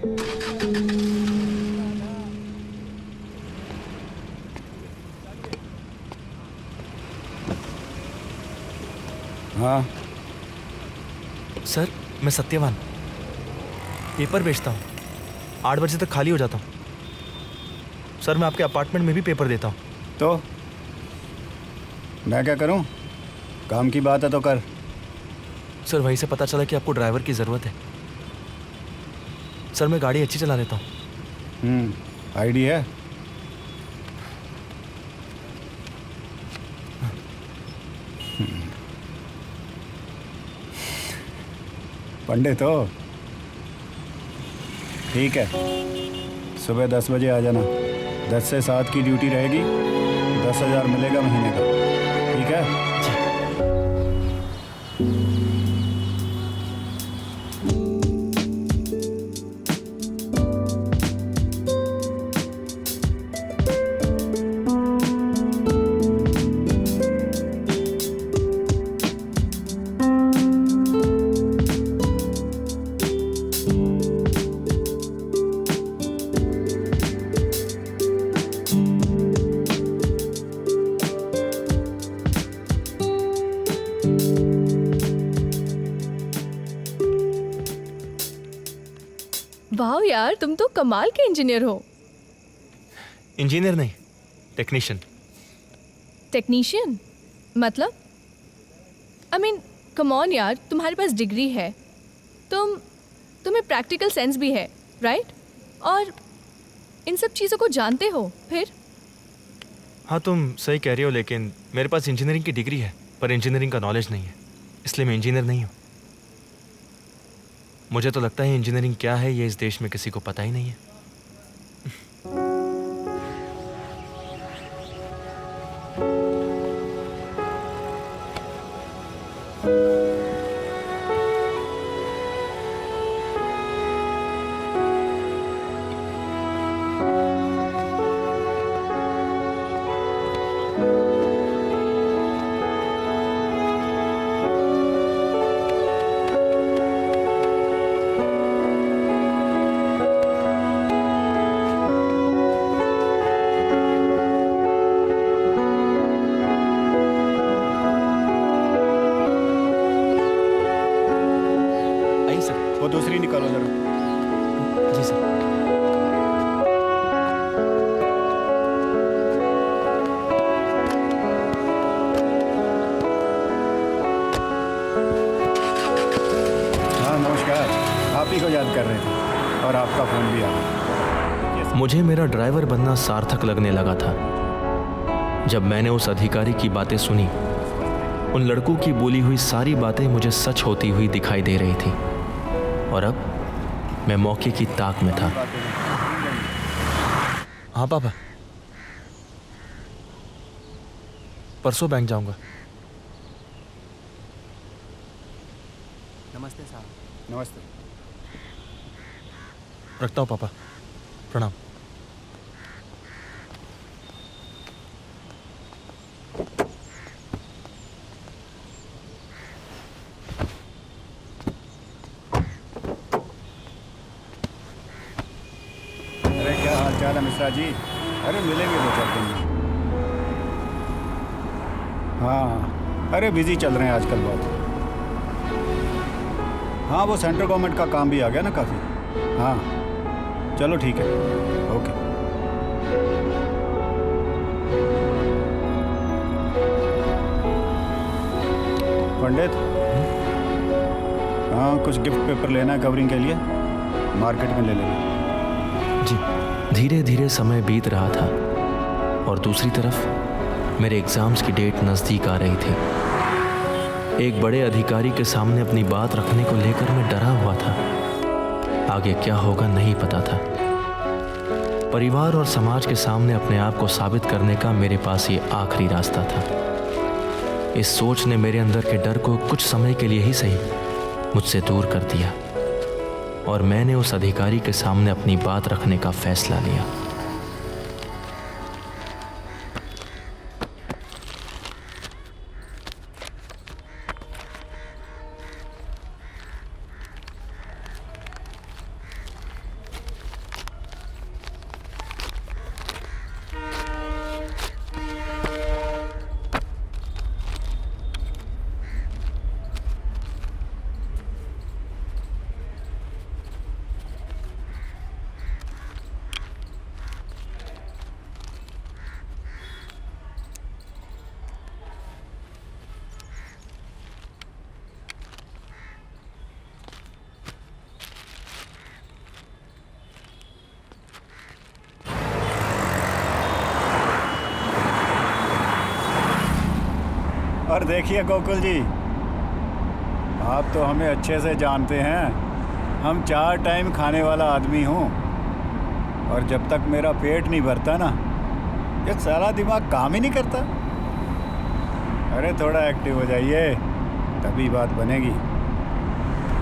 हाँ सर, मैं सत्यवान पेपर बेचता हूँ। 8 बजे तक खाली हो जाता हूँ। सर, मैं आपके अपार्टमेंट में भी पेपर देता हूँ। तो मैं क्या करूँ? काम की बात है तो कर। सर, वहीं से पता चला कि आपको ड्राइवर की ज़रूरत है। सर, मैं गाड़ी अच्छी चला लेता हूँ। आईडी है? पंडित हो? ठीक है, सुबह 10 बजे आ जाना। 10 से 7 की ड्यूटी रहेगी। 10,000 मिलेगा महीने का। ठीक है? वाह यार, तुम तो कमाल के इंजीनियर हो। इंजीनियर नहीं, टेक्नीशियन। टेक्नीशियन मतलब? आई मीन कम ऑन यार, तुम्हारे पास डिग्री है, तुम्हें प्रैक्टिकल सेंस भी है, राइट? और इन सब चीज़ों को जानते हो फिर? हाँ, तुम सही कह रही हो, लेकिन मेरे पास इंजीनियरिंग की डिग्री है पर इंजीनियरिंग का नॉलेज नहीं है, इसलिए मैं इंजीनियर नहीं हूँ। मुझे तो लगता है इंजीनियरिंग क्या है ये इस देश में किसी को पता ही नहीं है। वो दूसरी निकालो जरा। जी सर। हाँ नमस्कार, आप ही को याद कर रहे थे और आपका फोन भी आ गया। मुझे मेरा ड्राइवर बनना सार्थक लगने लगा था जब मैंने उस अधिकारी की बातें सुनी। उन लड़कों की बोली हुई सारी बातें मुझे सच होती हुई दिखाई दे रही थी और अब मैं मौके की ताक में था। हाँ पापा, परसों बैंक जाऊंगा। नमस्ते साहब। नमस्ते। रखता हूँ पापा, प्रणाम। क्या हाल मिश्रा जी? अरे मिलेंगे 2-4 दिन में। हाँ, अरे बिजी चल रहे हैं आजकल बहुत। हाँ, वो सेंट्रल गवर्नमेंट का काम भी आ गया ना काफ़ी। हाँ चलो ठीक है, ओके। पंडित, हाँ कुछ गिफ्ट पेपर लेना है कवरिंग के लिए, मार्केट में ले लेना। जी। धीरे धीरे समय बीत रहा था और दूसरी तरफ मेरे एग्जाम्स की डेट नज़दीक आ रही थी। एक बड़े अधिकारी के सामने अपनी बात रखने को लेकर मैं डरा हुआ था। आगे क्या होगा नहीं पता था। परिवार और समाज के सामने अपने आप को साबित करने का मेरे पास ये आखिरी रास्ता था। इस सोच ने मेरे अंदर के डर को कुछ समय के लिए ही सही मुझसे दूर कर दिया और मैंने उस अधिकारी के सामने अपनी बात रखने का फैसला लिया। और देखिए गोकुल जी, आप तो हमें अच्छे से जानते हैं। हम 4 टाइम खाने वाला आदमी हूँ, और जब तक मेरा पेट नहीं भरता ना, ये सारा दिमाग काम ही नहीं करता। अरे थोड़ा एक्टिव हो जाइए, तभी बात बनेगी।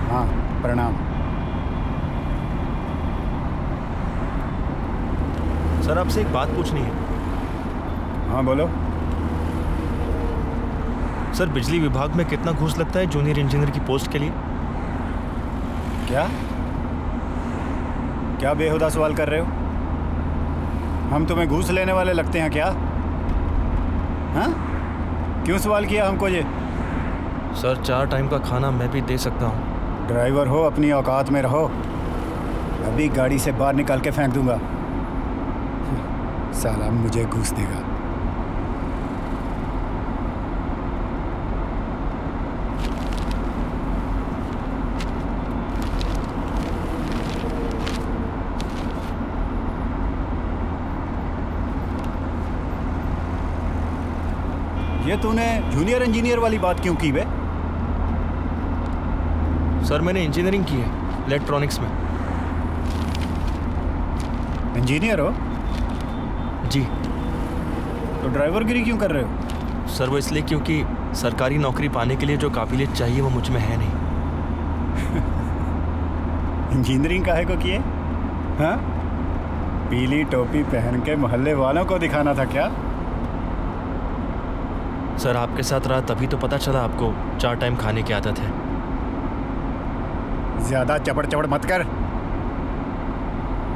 हाँ, प्रणाम। सर, आपसे एक बात पूछनी है। हाँ बोलो। सर, बिजली विभाग में कितना घूस लगता है जूनियर इंजीनियर की पोस्ट के लिए? क्या क्या बेहुदा सवाल कर रहे हो? हम तुम्हें घूस लेने वाले लगते हैं क्या? हाँ, क्यों सवाल किया हमको ये? सर, 4 टाइम का खाना मैं भी दे सकता हूँ। ड्राइवर हो, अपनी औकात में रहो। अभी गाड़ी से बाहर निकाल के फेंक दूंगा। साला मुझे घूस देगा। ये तूने जूनियर इंजीनियर वाली बात क्यों की बे? सर, मैंने इंजीनियरिंग की है इलेक्ट्रॉनिक्स में। इंजीनियर हो? जी। तो ड्राइवरगिरी क्यों कर रहे हो? सर, वो इसलिए क्योंकि सरकारी नौकरी पाने के लिए जो काबिलियत चाहिए वो मुझ में है नहीं। इंजीनियरिंग काहे को किए? हाँ, पीली टोपी पहन के मोहल्ले वालों को दिखाना था क्या? सर, आपके साथ रहा तभी तो पता चला आपको 4 टाइम खाने की आदत है। ज्यादा चपड़ चपड़ मत कर।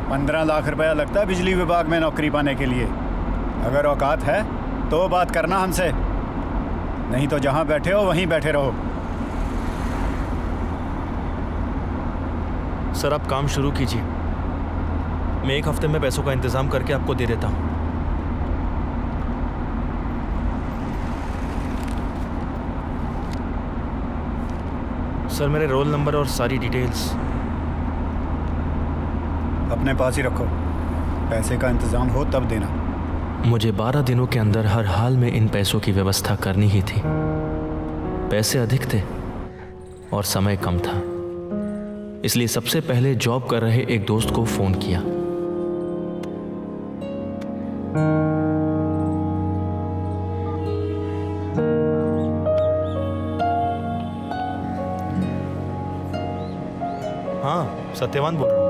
15 लाख रुपया लगता है बिजली विभाग में नौकरी पाने के लिए। अगर औकात है तो बात करना हमसे, नहीं तो जहां बैठे हो वहीं बैठे रहो। सर, आप काम शुरू कीजिए। मैं 1 हफ्ते में पैसों का इंतजाम करके आपको दे देता हूँ। सर, मेरे रोल नंबर और सारी डिटेल्स अपने पास ही रखो। पैसे का इंतजाम हो तब देना। मुझे 12 दिनों के अंदर हर हाल में इन पैसों की व्यवस्था करनी ही थी। पैसे अधिक थे और समय कम था, इसलिए सबसे पहले जॉब कर रहे एक दोस्त को फोन किया। हाँ, सत्यवान बोल रहा हूँ।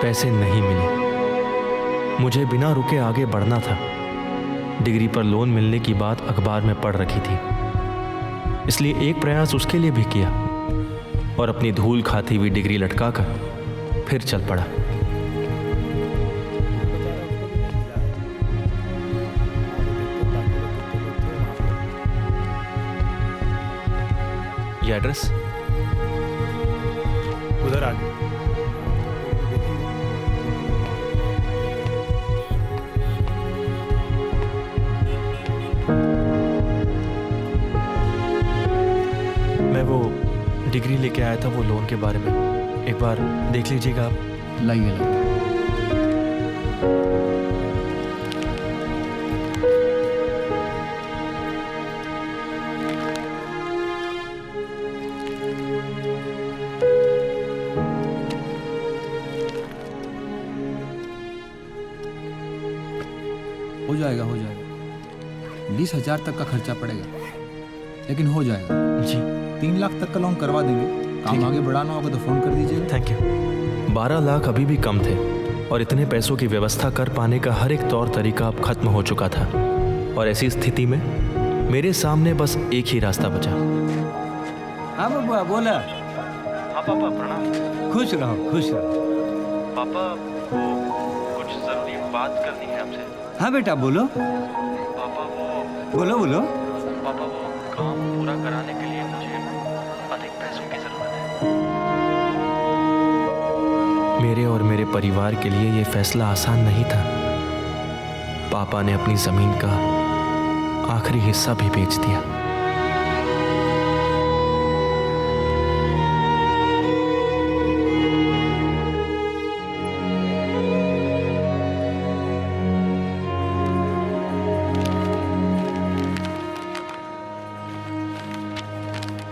पैसे नहीं मिले। मुझे बिना रुके आगे बढ़ना था। डिग्री पर लोन मिलने की बात अखबार में पढ़ रखी थी, इसलिए एक प्रयास उसके लिए भी किया और अपनी धूल खाती हुई डिग्री लटकाकर फिर चल पड़ा। ये एड्रेस उधर आ गया। मैं वो डिग्री लेके आया था, वो लोन के बारे में एक बार देख लीजिएगा आप। लाइए हो जाएगा 20,000 तक का खर्चा पड़ेगा, लेकिन हो जाएगा जी। 3 लाख तक का लोन करवा देंगे। काम आगे बढ़ाना होगा तो फ़ोन कर दीजिएगा। Thank you. 12 लाख अभी भी कम थे और इतने पैसों की व्यवस्था कर पाने का हर एक तौर तरीका अब खत्म हो चुका था, और ऐसी स्थिति में मेरे सामने बस एक ही रास्ता बचा। हाँ बबुआ बोला। हाँ पापा प्रणाम। खुश रहो खुश रहो। पापा वो कुछ जरूरी बात करनी है आपसे। हाँ बेटा बोलो। पापा वो बोलो बोलो। पापा वो काम पूरा कराने के लिए मुझे अधिक पैसों की जरूरत है। मेरे और मेरे परिवार के लिए ये फैसला आसान नहीं था। पापा ने अपनी जमीन का आखिरी हिस्सा भी बेच दिया।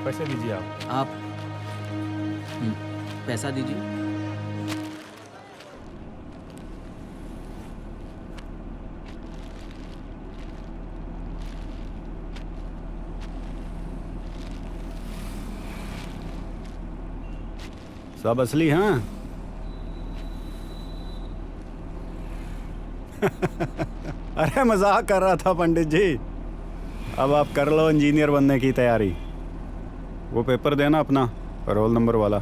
पैसे दीजिए आप पैसा दीजिए। सब असली हाँ। अरे मजाक कर रहा था पंडित जी। अब आप कर लो इंजीनियर बनने की तैयारी। वो पेपर देना अपना रोल नंबर वाला।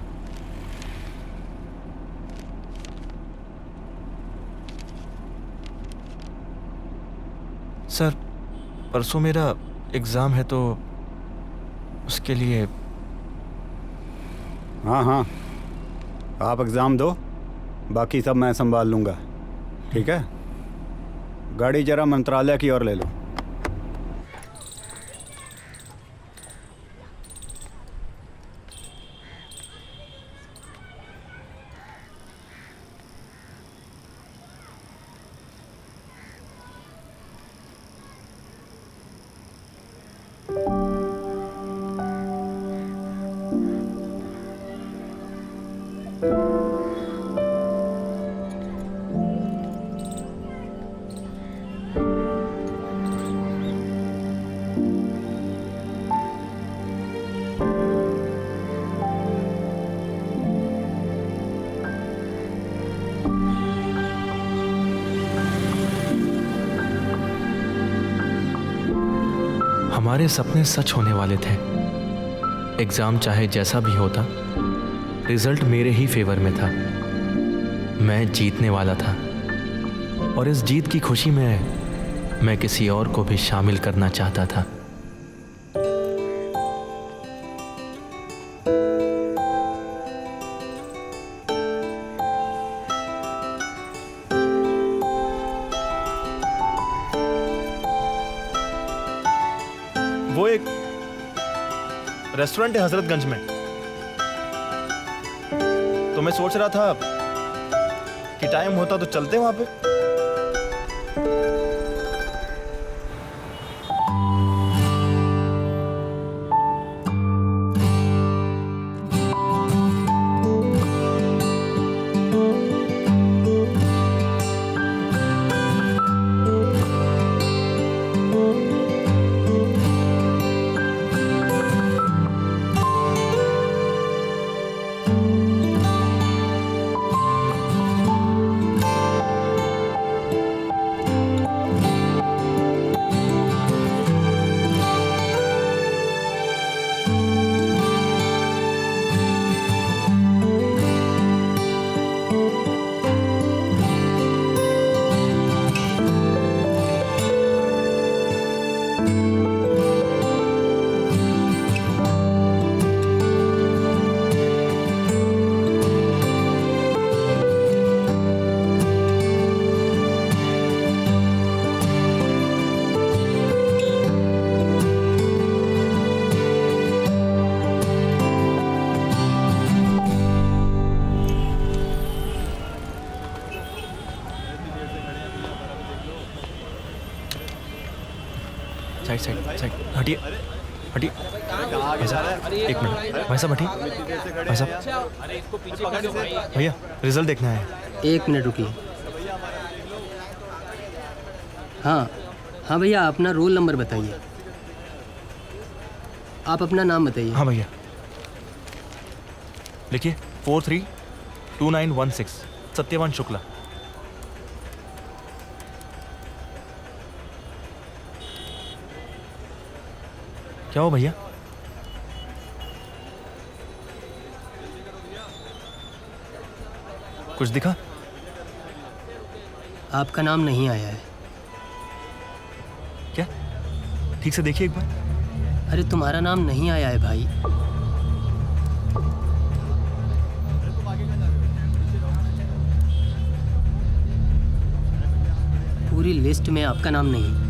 सर परसों मेरा एग्ज़ाम है तो उसके लिए। हाँ हाँ आप एग्ज़ाम दो, बाकी सब मैं संभाल लूँगा। ठीक है, गाड़ी जरा मंत्रालय की ओर ले लो। हमारे सपने सच होने वाले थे। एग्ज़ाम चाहे जैसा भी होता, रिजल्ट मेरे ही फेवर में था। मैं जीतने वाला था और इस जीत की खुशी में मैं किसी और को भी शामिल करना चाहता था। वो एक रेस्टोरेंट है हजरतगंज में, तो मैं सोच रहा था कि टाइम होता तो चलते वहां पे। साइड साइड साइड हटिए हटिए। भाई साहब एक मिनट, भाई साहब हटिए। भाई साहब भैया रिजल्ट देखना है। एक मिनट रुकिए। हाँ हाँ भैया, अपना रोल नंबर बताइए। आप अपना नाम बताइए। हाँ भैया लिखिए 432916 सत्यवान शुक्ला। क्या हो भैया? कुछ दिखा? आपका नाम नहीं आया है। क्या? ठीक से देखिए एक बार। अरे तुम्हारा नाम नहीं आया है भाई। पूरी लिस्ट में आपका नाम नहीं।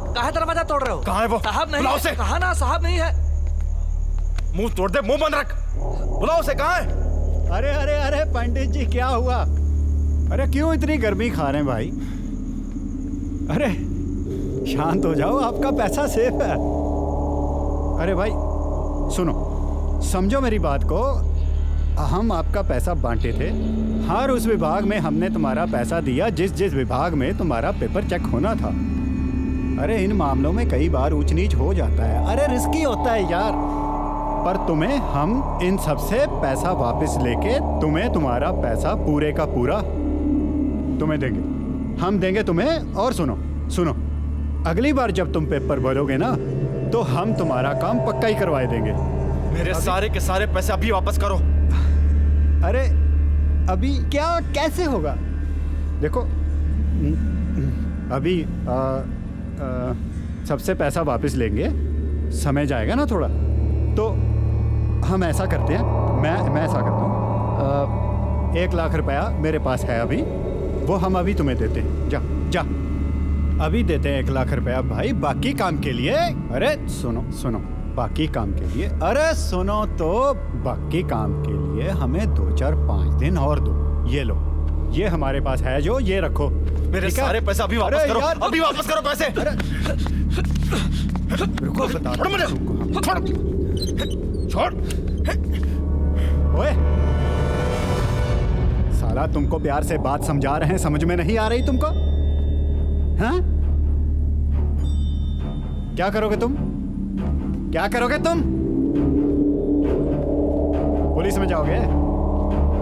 काहे दरवाजा तोड़ रहे हो? कहाँ है वो? साहब नहीं बुलाओ है। उसे। कहा ना साहब नहीं है। मुंह तोड़ दे, मुंह बंद रख। बुलाओ उसे, कहाँ है? अरे अरे अरे पंडित जी क्या हुआ? अरे क्यों इतनी गर्मी खा रहे हैं भाई? अरे शांत हो जाओ, आपका पैसा सेफ है। अरे भाई सुनो, समझो मेरी बात को। हम आपका पैसा बांटे थे, हर उस विभाग में हमने तुम्हारा पैसा दिया जिस जिस विभाग में तुम्हारा पेपर चेक होना था। अरे इन मामलों में कई बार ऊंच नीच हो जाता है, अरे रिस्की होता है यार। पर तुम्हें हम इन सब से पैसा वापस लेके तुम्हें तुम्हारा पैसा पूरे का पूरा तुम्हें देंगे, हम देंगे तुम्हें। और सुनो सुनो, अगली बार जब तुम पेपर भरोगे ना तो हम तुम्हारा काम पक्का ही करवाए देंगे। मेरे सारे के सारे पैसे अभी वापस करो। अरे अभी क्या, कैसे होगा? देखो अभी सबसे पैसा वापस लेंगे, समय जाएगा ना थोड़ा, तो हम ऐसा करते हैं, मैं ऐसा करता हूँ, 1 लाख रुपया मेरे पास है अभी, वो हम अभी तुम्हें देते हैं। जा जा अभी देते हैं 1 लाख रुपया भाई, बाकी काम के लिए। अरे सुनो सुनो, बाकी काम के लिए, अरे सुनो तो, बाकी काम के लिए हमें 2 4 5 दिन और दो। ये लो, ये हमारे पास है जो, ये रखो। मेरे सारे पैसे अभी वापस करो, अभी वापस करो पैसे। रुको, बता छोड़ मुझे, छोड़। ओए साला, तुमको प्यार से बात समझा रहे हैं, समझ में नहीं आ रही तुमको? हाँ? क्या करोगे तुम? क्या करोगे तुम? पुलिस में जाओगे?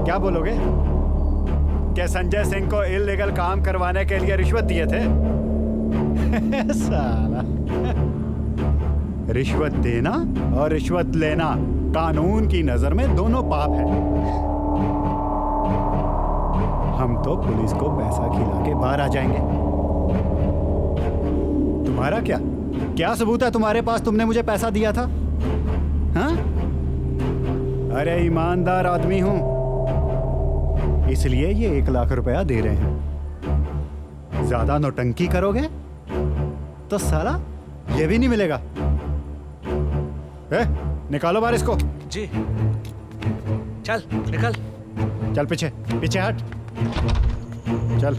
क्या बोलोगे? क्या संजय सिंह को इल्लीगल काम करवाने के लिए रिश्वत दिए थे? साला, रिश्वत देना और रिश्वत लेना कानून की नजर में दोनों पाप है। हम तो पुलिस को पैसा खिला के बाहर आ जाएंगे। तुम्हारा क्या सबूत है तुम्हारे पास, तुमने मुझे पैसा दिया था? हाँ? अरे ईमानदार आदमी हूं, इसलिए ये 1 लाख रुपया दे रहे हैं। ज्यादा नौटंकी करोगे तो साला ये भी नहीं मिलेगा। निकालो बाहर इसको। जी चल निकल। चल पीछे पीछे हट, चल।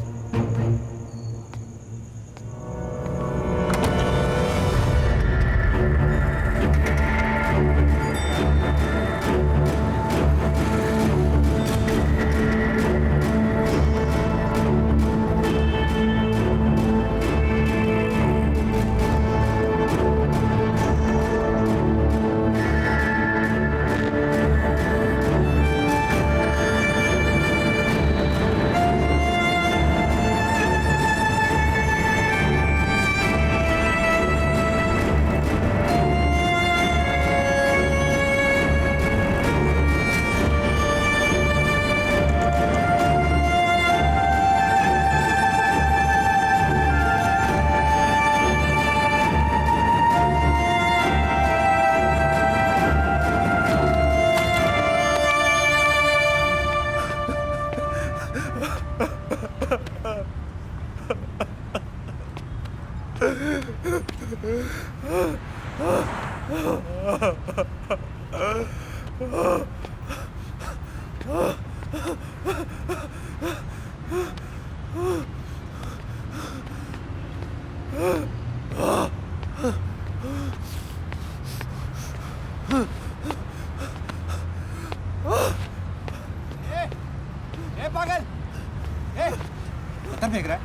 पत्थर फेंक रहा है?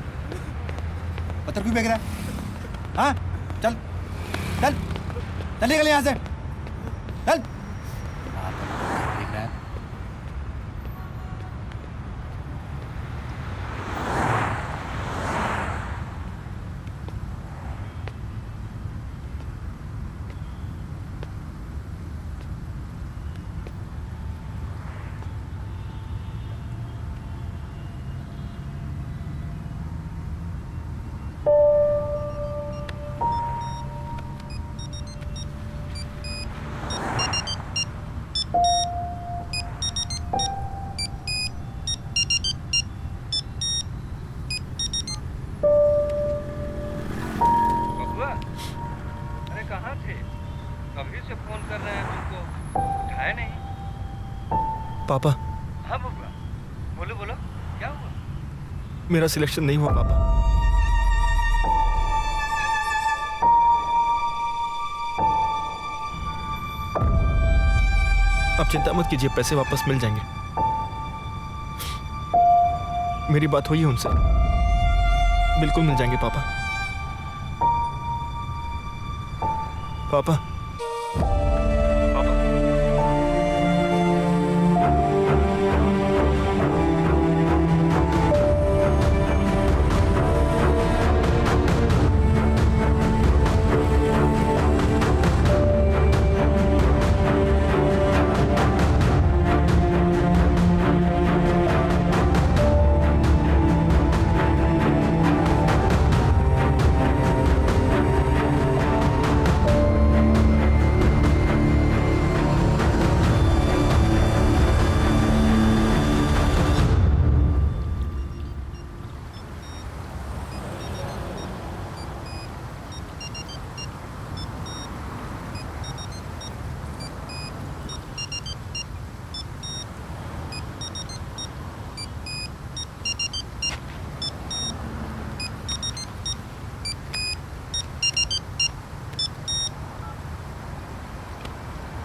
पत्थर क्यों फेंक रहा है? हाँ, चल चल चल निकल यहाँ से, चल। फेंक रहा है। पापा। हाँ बबुआ, बोलो बोलो, क्या हुआ? मेरा सिलेक्शन नहीं हुआ पापा। आप चिंता मत कीजिए, पैसे वापस मिल जाएंगे। मेरी बात हुई है उनसे, बिल्कुल मिल जाएंगे पापा। पापा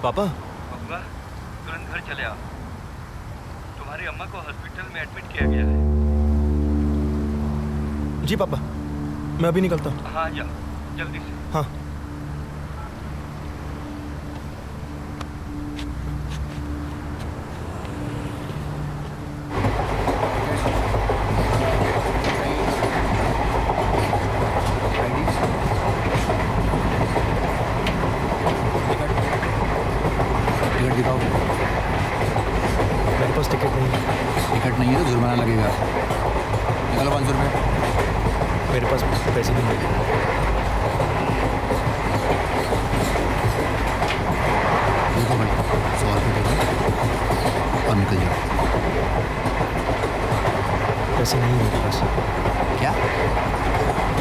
पापा। बबुआ, तुरंत घर चले आओ। तुम्हारी अम्मा को हॉस्पिटल में एडमिट किया गया है। जी पापा, मैं अभी निकलता हूँ। हाँ जाओ, जल्दी से। हाँ। टिकट नहीं है तो जुर्माना लगेगा। निकालो 500 रुपये। मेरे पास पैसे नहीं है। देखो भाई, 100 रुपये दे दो और निकल जाओ। पैसे नहीं है मेरे पास। क्या?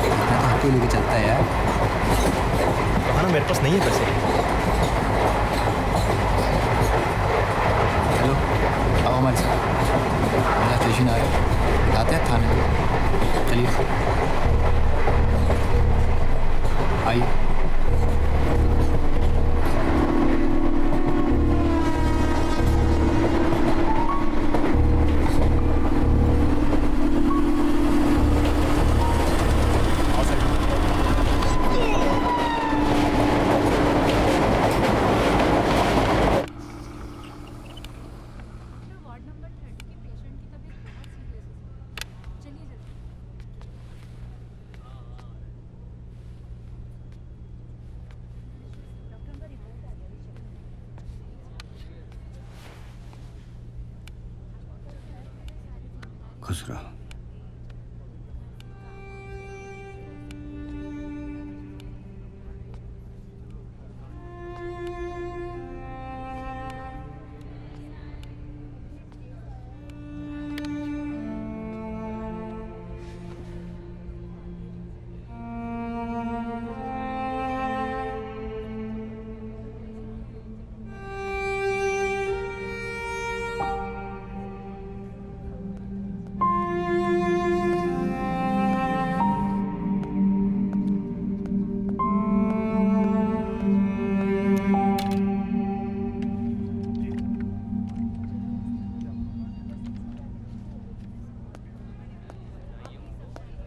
इतना तो हर कोई लेके चलता है यार। कहा ना मेरे पास नहीं है पैसे। हेलो, आओ हमारे साथ। मेरा स्टेशन आ रहा है, जाते हैं थाने में। चलिए आइए। खुश रहो।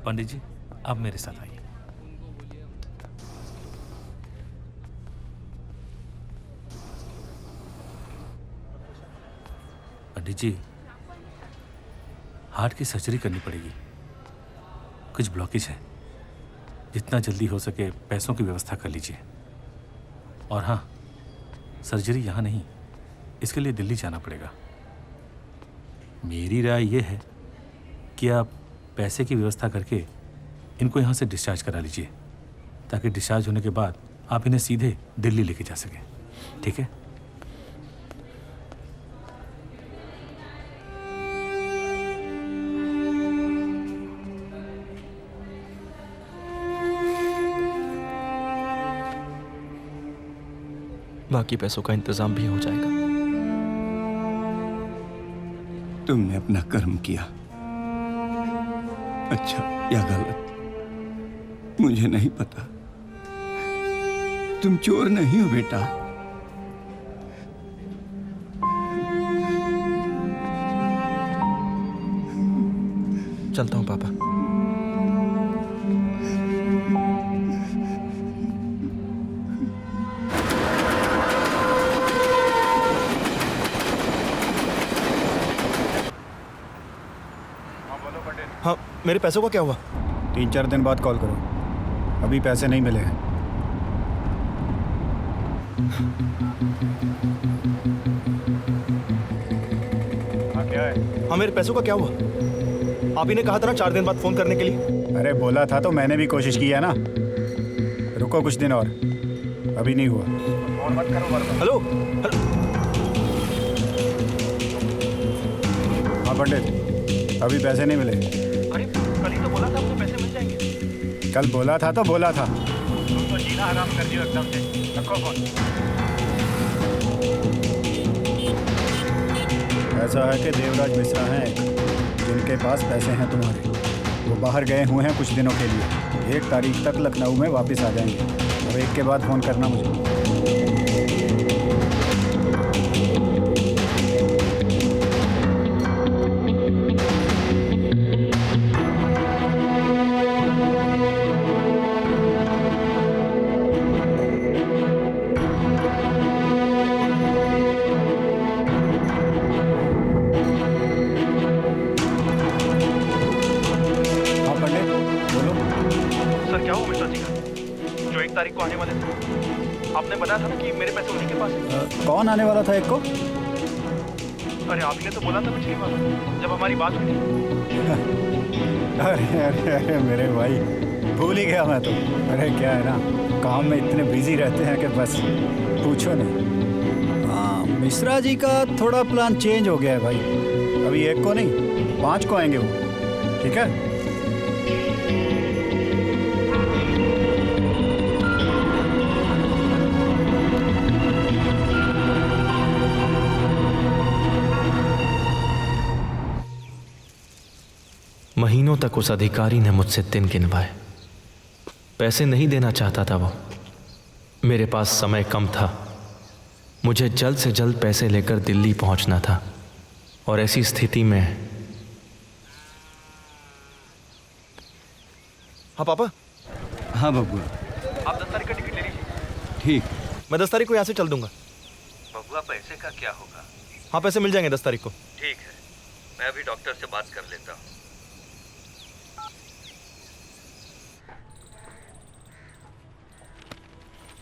पंडित जी आप मेरे साथ आइए। पंडित जी हार्ट की सर्जरी करनी पड़ेगी, कुछ ब्लॉकेज है, जितना जल्दी हो सके पैसों की व्यवस्था कर लीजिए। और हाँ, सर्जरी यहाँ नहीं, इसके लिए दिल्ली जाना पड़ेगा। मेरी राय यह है कि आप पैसे की व्यवस्था करके इनको यहाँ से डिस्चार्ज करा लीजिए, ताकि डिस्चार्ज होने के बाद आप इन्हें सीधे दिल्ली लेके जा सकें। ठीक है? बाकी पैसों का इंतजाम भी हो जाएगा। तुमने अपना कर्म किया, अच्छा या गलत मुझे नहीं पता। तुम चोर नहीं हो बेटा। चलता हूं पापा। हाँ, मेरे पैसों का क्या हुआ? 3-4 दिन बाद कॉल करो, अभी पैसे नहीं मिले हैं। हाँ क्या है? हाँ मेरे पैसों का क्या हुआ? आप ही ने कहा था ना 4 दिन बाद फोन करने के लिए। अरे बोला था तो मैंने भी कोशिश की है ना। रुको कुछ दिन और, अभी नहीं हुआ। फोन मत करो बार-बार। हेलो। हाँ पंडित, अभी पैसे नहीं मिले। अरे कल ही तो बोला था आपको पैसे मिल जाएंगे। कल बोला था तो बोला था। तुम तो जीना हराम कर दियो एकदम से। रखो फोन। ऐसा है कि देवराज मिश्रा हैं जिनके पास पैसे हैं तुम्हारे। वो बाहर गए हुए हैं कुछ दिनों के लिए, 1 तारीख तक लखनऊ में वापस आ जाएंगे। और 1 के बाद फ़ोन करना मुझे। को आने वाले थे, आपने बताया था ना कि मेरे पैसे उन्हीं के पास है। कौन आने वाला था एक को? अरे आप ही ने तो बोला था पिछली बार जब हमारी बात हुई थी। अरे अरे अरे मेरे भाई, भूल ही गया मैं तो। अरे क्या है ना, काम में इतने बिजी रहते हैं कि बस पूछो नहीं। हाँ, मिश्रा जी का थोड़ा प्लान चेंज हो गया है भाई। अभी 1 को नहीं 5 को आएंगे वो। ठीक है? महीनों तक उस अधिकारी ने मुझसे दिन गिनवाए। पैसे नहीं देना चाहता था वो। मेरे पास समय कम था, मुझे जल्द से जल्द पैसे लेकर दिल्ली पहुंचना था। और ऐसी स्थिति में। हाँ पापा। हाँ बबुआ। आप 10 तारीख का टिकट ले लीजिए। ठीक। मैं 10 तारीख को यहाँ से चल दूंगा। बबुआ पैसे का क्या होगा? हाँ पैसे मिल जाएंगे 10 तारीख को। ठीक है, मैं अभी डॉक्टर से बात कर लेता हूँ।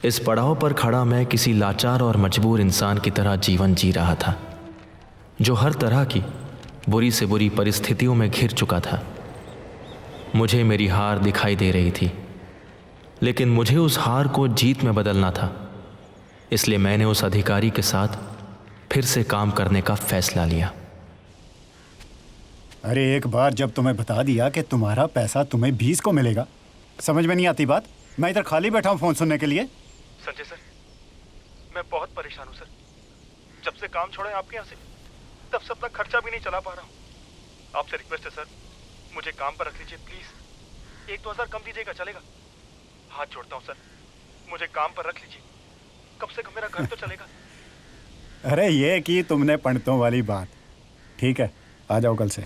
इस पड़ाव पर खड़ा मैं किसी लाचार और मजबूर इंसान की तरह जीवन जी रहा था, जो हर तरह की बुरी से बुरी परिस्थितियों में घिर चुका था। मुझे मेरी हार दिखाई दे रही थी, लेकिन मुझे उस हार को जीत में बदलना था। इसलिए मैंने उस अधिकारी के साथ फिर से काम करने का फैसला लिया। अरे एक बार जब तुम्हें बता दिया कि तुम्हारा पैसा तुम्हें 20 को मिलेगा, समझ में नहीं आती बात? मैं इधर खाली बैठा हूँ फ़ोन सुनने के लिए। संजय सर, मैं बहुत परेशान हूँ सर। जब से काम छोड़ा है आपके यहाँ से, तब से अपना खर्चा भी नहीं चला पा रहा हूँ। आपसे रिक्वेस्ट है सर, मुझे काम पर रख लीजिए प्लीज़। 1-2 हज़ार कम दीजिएगा, चलेगा? हाथ जोड़ता हूँ सर, मुझे काम पर रख लीजिए। कम से कम मेरा घर तो चलेगा। अरे ये की तुमने पंडितों वाली बात। ठीक है, आ जाओ कल से।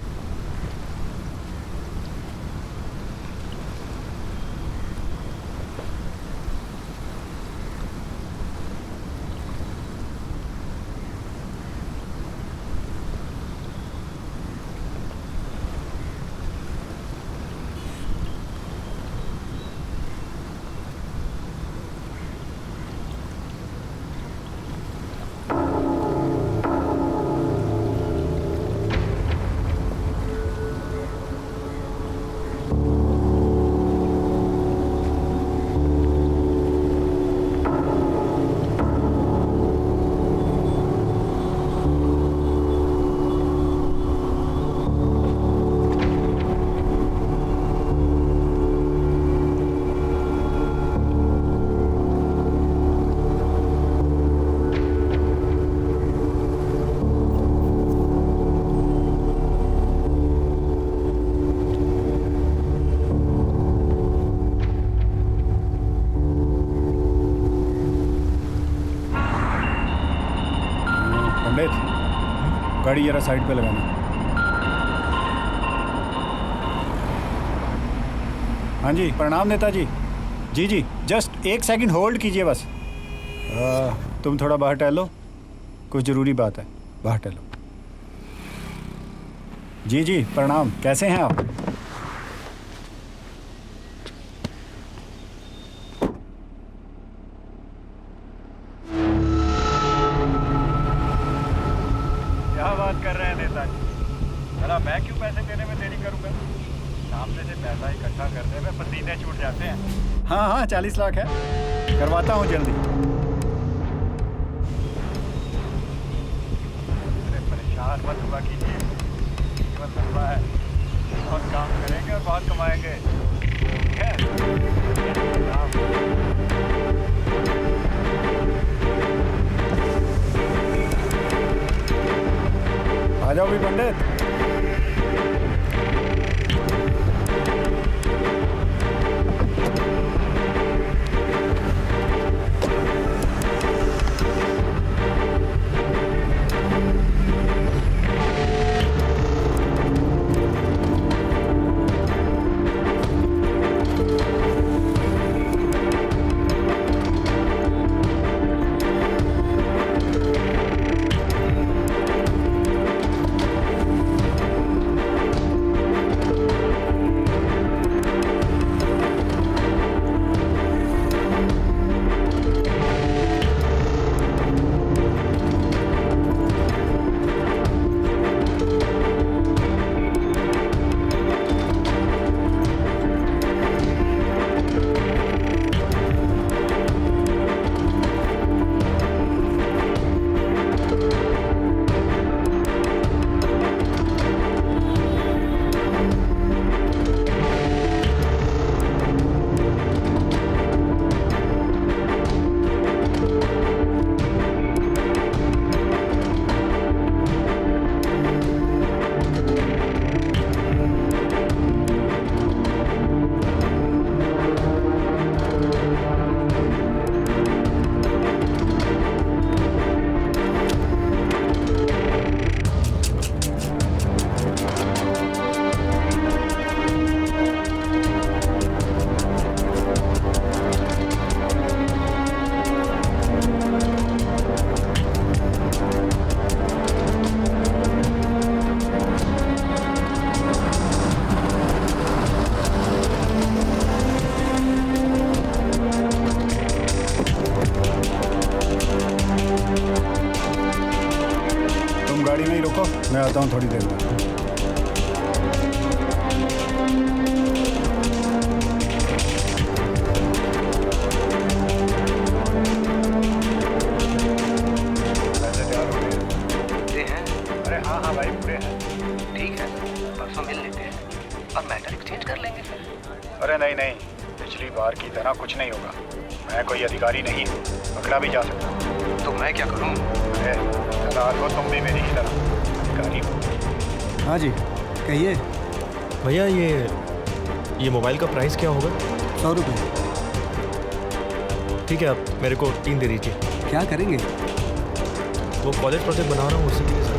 पंडित, गाड़ी जरा साइड पे लगाना। हाँ जी, प्रणाम नेताजी। जी जी, जस्ट 1 सेकंड होल्ड कीजिए बस। तुम थोड़ा बाहर टहलो, कुछ ज़रूरी बात है, बाहर टहलो। जी जी, प्रणाम। कैसे हैं आप? क्या बात कर रहे हैं नेताजी? भला मैं क्यों पैसे देने में देरी करूंगा? सामने से पैसा इकट्ठा करने में पसीने छूट जाते हैं। हाँ हाँ, 40 लाख है, करवाता हूँ जल्दी। अरे परेशान मत हुआ कीजिए, जीवन लंबा है, बहुत काम करेंगे और बहुत कमाएंगे। ठीक है? आ जाओ भी पंडित। गाड़ी में ही रुको, मैं आता हूँ थोड़ी देर में। अरे हाँ हाँ भाई, पूरे हैं। ठीक है, परसों मिल लेते हैं और मैटर एक्सचेंज कर लेंगे फिर। अरे नहीं नहीं, पिछली बार की तरह कुछ नहीं होगा। मैं कोई अधिकारी नहीं, पकड़ा भी जा सकता हूँ। तो मैं क्या करूँ? अरे सरदार हो तुम भी मेरी ही तरह अधिकारी हो। हाँ जी, कहिए। भैया ये मोबाइल का प्राइस क्या होगा? 100 रुपये। ठीक है, आप मेरे को 3 दे दीजिए। क्या करेंगे? वो कॉलेज प्रोजेक्ट बना रहा हूँ, उसी के लिए सर।